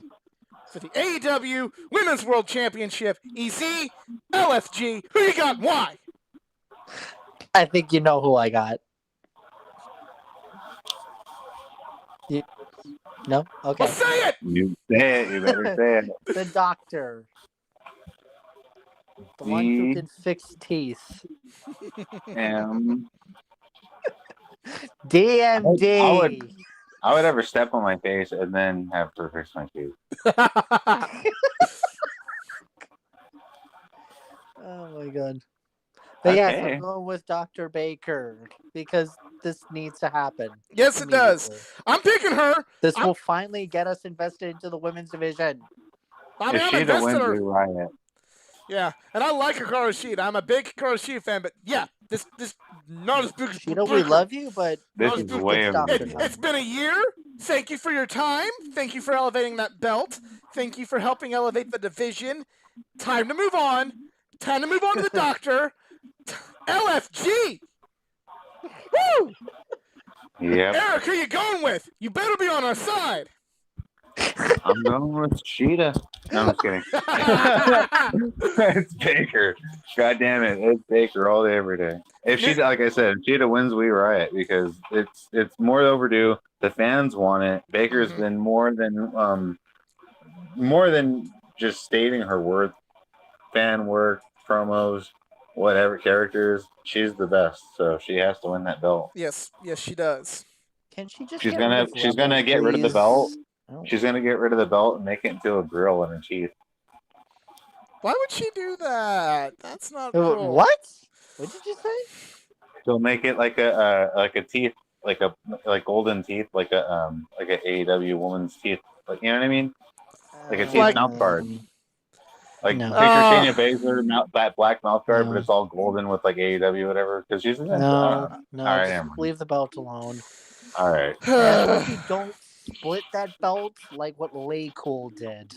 for the AEW Women's World Championship, EZ, LFG. Who you got? Why? I think you know who I got. No? Okay. Well, say it! You say it. You better say it. The Doctor. The one who can fix teeth. DMD. I would ever step on my face and then have her fix my teeth. Oh my God. But yes, I'm going with Dr. Baker because this needs to happen. Yes, it does. I'm picking her. This will finally get us invested into the women's division. If Shida wins, we riot. Yeah, and I like Hikaru Shida. I'm a big Hikaru Shida fan, but yeah, this not as big as Shida, we love you, but this is way over. It's been a year. Thank you for your time. Thank you for elevating that belt. Thank you for helping elevate the division. Time to move on. Time to move on to the Doctor. LFG. Woo! Yeah. Eric, who you going with? You better be on our side. I'm going with Shida. No, I'm just kidding. It's Baker. God damn it. It's Baker all day, every day. If Shida, like I said, if Shida wins, we riot because it's more overdue. The fans want it. Baker's been more than just stating her worth. Fan work, promos, whatever characters. She's the best, so she has to win that belt. Yes, she does. Can she just? She's gonna get rid of the belt. She's going to get rid of the belt and make it into a grill in her teeth. Why would she do that? That's not cool. What? What did you say? She'll make it like a teeth, like golden teeth, like a AEW woman's teeth. Like, you know what I mean? Like a teeth mouth guard. Like picture Shayna Baszler, that black mouth guard, but it's all golden with like AEW whatever. Because she's no. Right, just leave the belt alone. All right. Don't split that belt like what Lay Cool did.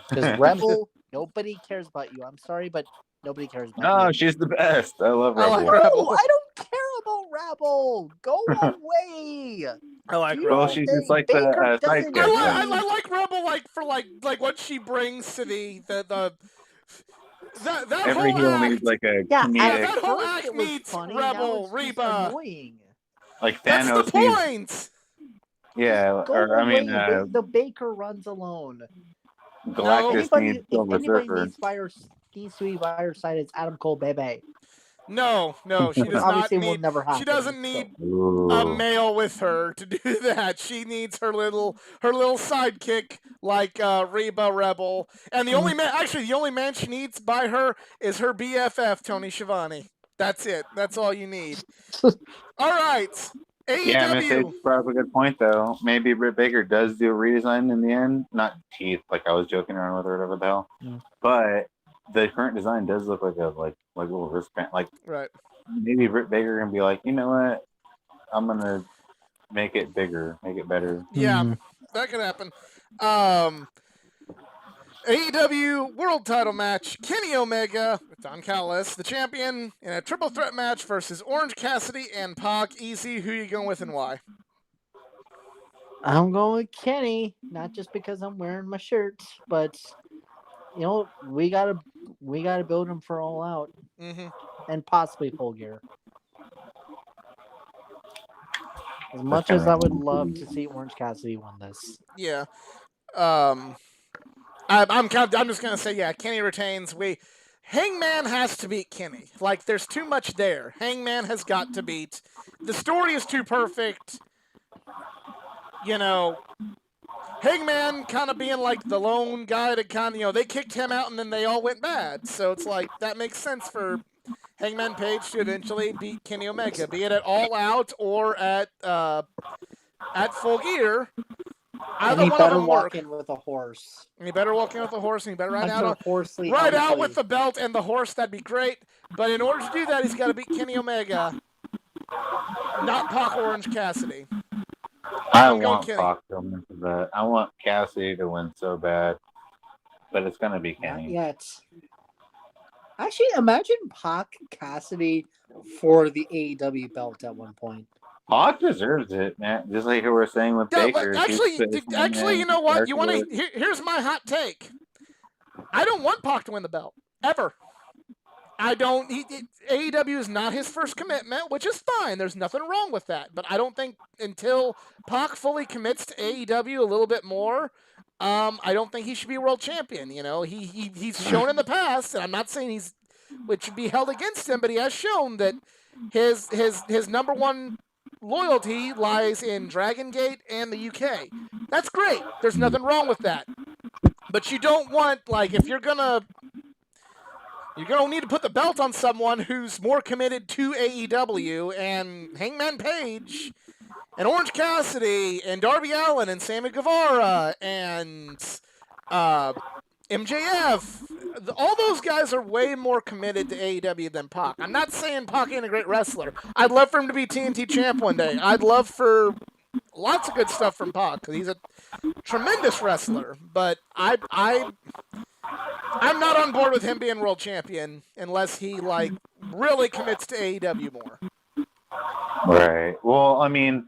Because Rebel, nobody cares about you. I'm sorry, but nobody cares about you. No, she's the best. I love Rebel. No, I don't care about Rebel. Go away. I like Rebel. Well, she's just like the sidekick. I like Rebel, for what she brings to that every whole heel act. needs like a that whole act needs Rebel, Reba. Annoying. Like That's Thanos the needs, point. yeah, Go or I away. mean, The baker runs alone. Galactus needs If Silver anybody Surfer. needs to be by her side, it's Adam Cole, baby. No, she Which does not obviously will need. never happen. She doesn't so. need a Ooh. male with her to do that. She needs her little sidekick like Reba Rebel. And the only man she needs by her is her BFF Tony Schiavone. That's it. That's all you need. All right. Yeah, Miss H AEW. brought up a good point though. Maybe Britt Baker does do a redesign in the end. Not teeth, like I was joking around with her, whatever the hell. Mm. But the current design does look like a little wristband. Like Right. maybe Britt Baker can be like, you know what? I'm gonna make it bigger, make it better. Yeah, that could happen. AEW World Title match: Kenny Omega with Don Callis, the champion, in a triple threat match versus Orange Cassidy and Pac. Easy. Who you going with and why? I'm going with Kenny, not just because I'm wearing my shirt, but we gotta build him for All Out and possibly Full Gear. As much as I would love to see Orange Cassidy win this, Yeah. I'm just gonna say Kenny retains. Hangman has to beat Kenny. Like there's too much there. Hangman has got to beat. The story is too perfect. Hangman kind of being like the lone guy to kind of, they kicked him out and then they all went bad. So it's like that makes sense for Hangman Page to eventually beat Kenny Omega, be it at All Out or at Full Gear. and he better walk in with a horse. And he better walk in with a horse, and he better ride out with the belt and the horse. That'd be great. But in order to do that, he's got to beat Kenny Omega, not Pac Orange Cassidy. I want Pac to win for that. I want Cassidy to win so bad, but it's gonna be Kenny. Not yet. Actually, imagine Pac Cassidy for the AEW belt at one point. Pac deserves it, man. Just like we were saying with Baker. Actually, you know what? Here's my hot take. I don't want Pac to win the belt ever. I don't. AEW is not his first commitment, which is fine. There's nothing wrong with that. But I don't think until Pac fully commits to AEW a little bit more, I don't think he should be world champion. He's shown in the past, and I'm not saying which should be held against him, but he has shown that his number one loyalty lies in Dragon Gate and the UK. That's great. There's nothing wrong with that. But you don't want, if you're gonna need to put the belt on someone who's more committed to AEW, and Hangman Page and Orange Cassidy and Darby Allin and Sammy Guevara and MJF. All those guys are way more committed to AEW than Pac. I'm not saying Pac ain't a great wrestler. I'd love for him to be TNT champ one day. I'd love for lots of good stuff from Pac because he's a tremendous wrestler. But I'm not on board with him being world champion unless he really commits to AEW more. Right. Well, I mean,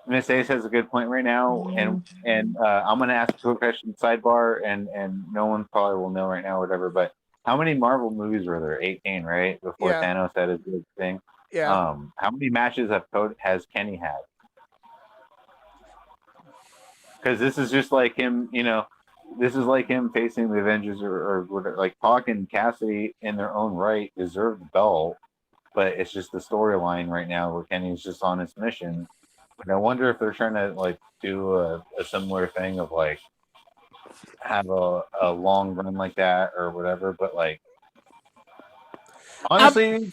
Miss Ace has a good point right now, and I'm gonna ask a question sidebar, and no one probably will know right now, or whatever. But how many Marvel movies were there? 18, right? Before Thanos had his big thing. Yeah. How many matches has Kenny had? Because this is just like him, This is like him facing the Avengers or whatever. Like Pac and Cassidy, in their own right, deserve the belt, but it's just the storyline right now where Kenny's just on his mission. And I wonder if they're trying to do a similar thing of have a long run like that or whatever. But honestly,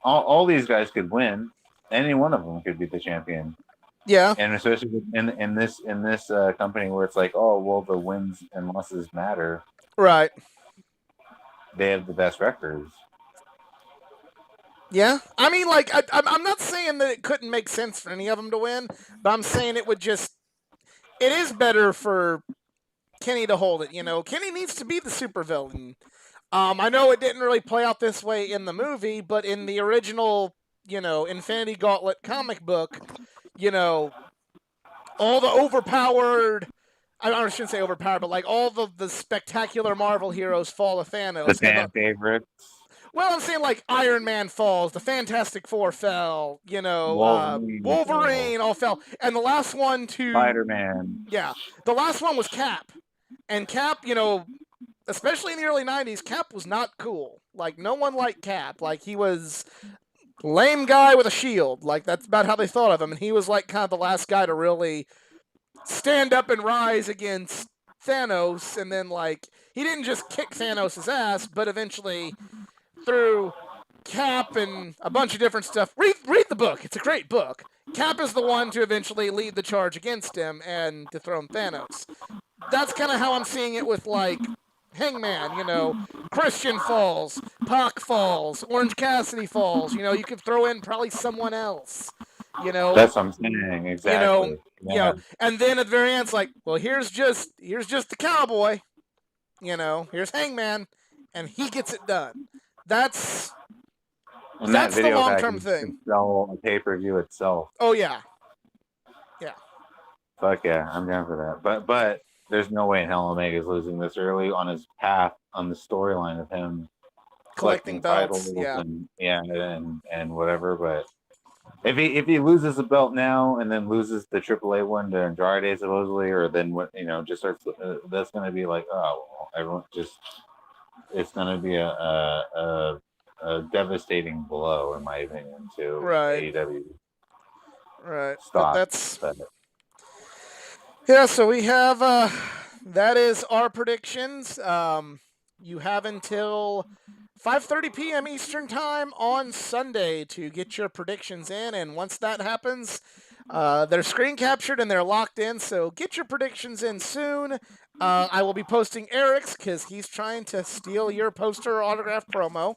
all these guys could win. Any one of them could be the champion. Yeah. And especially in this company where it's the wins and losses matter. Right. They have the best records. Yeah, I mean, I'm not saying that it couldn't make sense for any of them to win, but I'm saying it is better for Kenny to hold it. Kenny needs to be the supervillain. I know it didn't really play out this way in the movie, but in the original, Infinity Gauntlet comic book, all the overpowered, I shouldn't say overpowered, but all the spectacular Marvel heroes fall to Thanos. The fan favorites. Well, I'm saying like Iron Man falls, the Fantastic Four fell, Wolverine, Wolverine all fell, and the last one Spider-Man. yeah, the last one was Cap, and Cap, especially in the early '90s, Cap was not cool. Like no one liked Cap. Like he was lame guy with a shield. Like that's about how they thought of him, and he was like kind of the last guy to really stand up and rise against Thanos, and then like he didn't just kick Thanos' ass, but eventually through Cap and a bunch of different stuff. Read the book. It's a great book. Cap is the one to eventually lead the charge against him and dethrone Thanos. That's kind of how I'm seeing it with like Hangman, Christian falls, Pac falls, Orange Cassidy falls. You could throw in probably someone else. That's what I'm saying. Exactly. And then at the very end, it's like, well, here's just the cowboy. Here's Hangman, and he gets it done. That's the long-term thing. Sell a pay-per-view itself. Oh yeah. Fuck yeah, I'm down for that. But there's no way in hell Omega's losing this early on his path on the storyline of him collecting belts, and whatever. But if he loses the belt now and then loses the AAA one to Andrade supposedly, or then just starts, that's going to be like, oh, well, everyone just, it's going to be a devastating blow in my opinion to AEW. Right. Stop. Yeah, so we have that is our predictions. You have until 5:30 p.m. Eastern Time on Sunday to get your predictions in, and once that happens, they're screen captured and they're locked in, so get your predictions in soon. I will be posting Eric's because he's trying to steal your poster autograph promo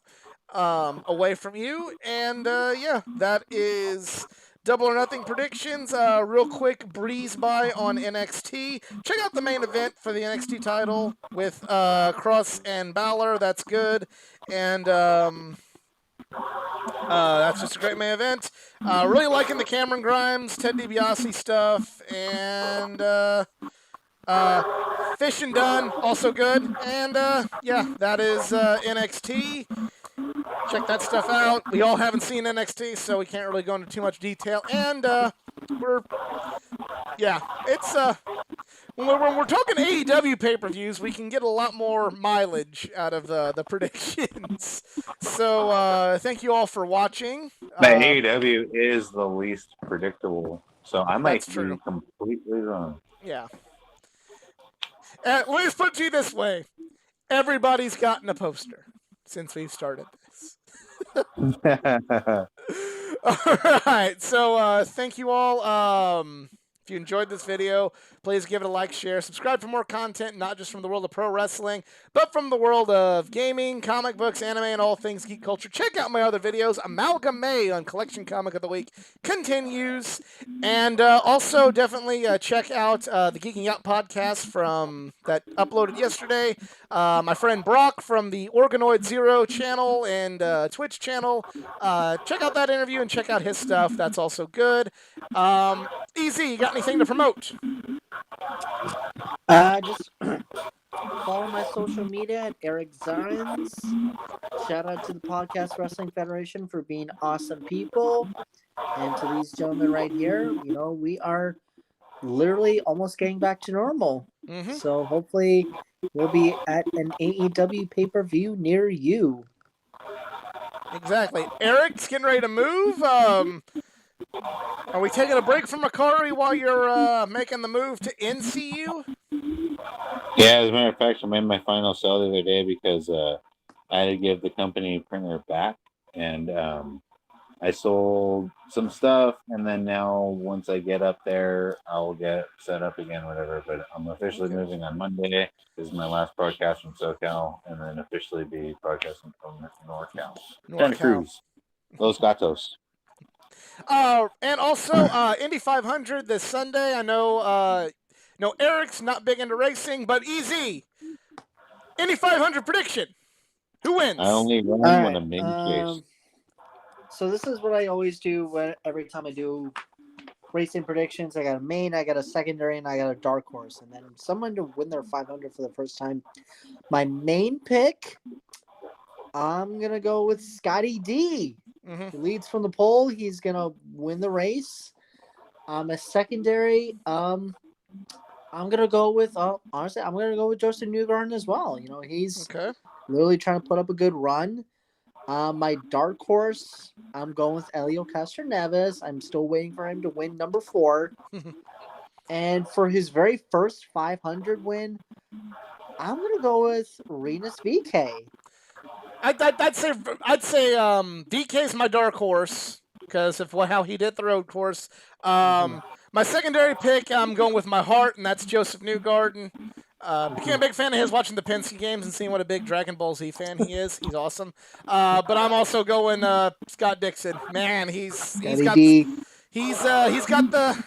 away from you, and that is Double or Nothing predictions. Real quick breeze by on NXT. Check out the main event for the NXT title with Cross and Balor. That's good. And that's just a great main event. Really liking the Cameron Grimes, Ted DiBiase stuff. And Fish and Dunn, also good. And that is NXT. Check that stuff out. We all haven't seen NXT, so we can't really go into too much detail. And it's when we're talking AEW pay-per-views, we can get a lot more mileage out of the predictions. So thank you all for watching. AEW is the least predictable, so I might be completely wrong. Yeah. Let me just put it to you this way: everybody's gotten a poster since we've started this. All right, so thank you all. If you enjoyed this video, please give it a like, share, subscribe for more content, not just from the world of pro wrestling, but from the world of gaming, comic books, anime, and all things geek culture. Check out my other videos. Amalgam May on Collection Comic of the Week continues. And also definitely check out the Geeking Out podcast from that uploaded yesterday. My friend Brock from the Organoid Zero channel and Twitch channel. Check out that interview and check out his stuff. That's also good. Easy, you got anything to promote? Just follow my social media at Eric Zines. Shout out to the Podcast Wrestling Federation for being awesome people. And to these gentlemen right here, we are literally almost getting back to normal. Mm-hmm. So hopefully we'll be at an AEW pay-per-view near you. Exactly. Eric's getting ready to move. Are we taking a break from Akari while you're making the move to NCU? Yeah, as a matter of fact, I made my final sell the other day because I had to give the company printer back, and I sold some stuff, and then now once I get up there, I'll get set up again, whatever. But I'm officially moving on Monday. This is my last broadcast from SoCal, and then officially be broadcasting from NorCal. Santa Cruz, Los Gatos. And also Indy 500 this Sunday. I know Eric's not big into racing, but easy. Indy 500 prediction. Who wins? I only run when I'm making chase. So this is what I always do every time I do racing predictions. I got a main, I got a secondary, and I got a dark horse. And then someone to win their 500 for the first time. My main pick, I'm gonna go with Scotty D. Hmm. He leads from the pole. He's gonna win the race. A secondary. I'm gonna go with honestly, I'm gonna go with Joseph Newgarden as well. You know, he's Okay. literally trying to put up a good run. My dark horse, I'm going with Elio Castroneves. I'm still waiting for him to win number 4. And for his very first 500 win, I'm gonna go with Renus VK. I'd say DK's my dark horse because of how he did the road course. My secondary pick, I'm going with my heart, and that's Joseph Newgarden. Became a big fan of his watching the Penske games and seeing what a big Dragon Ball Z fan he is. He's awesome. But I'm also going Scott Dixon. Man, he's Scotty got D. he's got the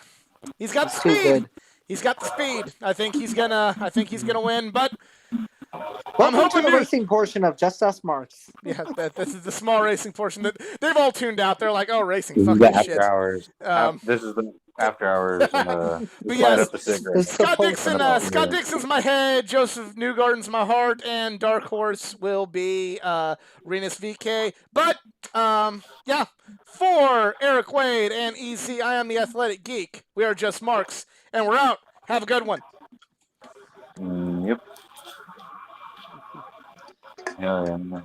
He's speed. too good. He's got the speed. I think he's gonna win. But Welcome hoping to the to- racing portion of Just Us Marks. yeah, this is the small racing portion that they've all tuned out. They're like, oh, racing, This is fucking the after shit. hours. This is the after hours. But Slide yes, up the cigarette. Scott Post Dixon. up. Scott Dixon's my head. Joseph Newgarden's my heart, and dark horse will be Renus VK. But yeah, for Eric Wade and EC, I am the Athletic Geek. We are Just Marks, and we're out. Have a good one. Yep. Hell yeah.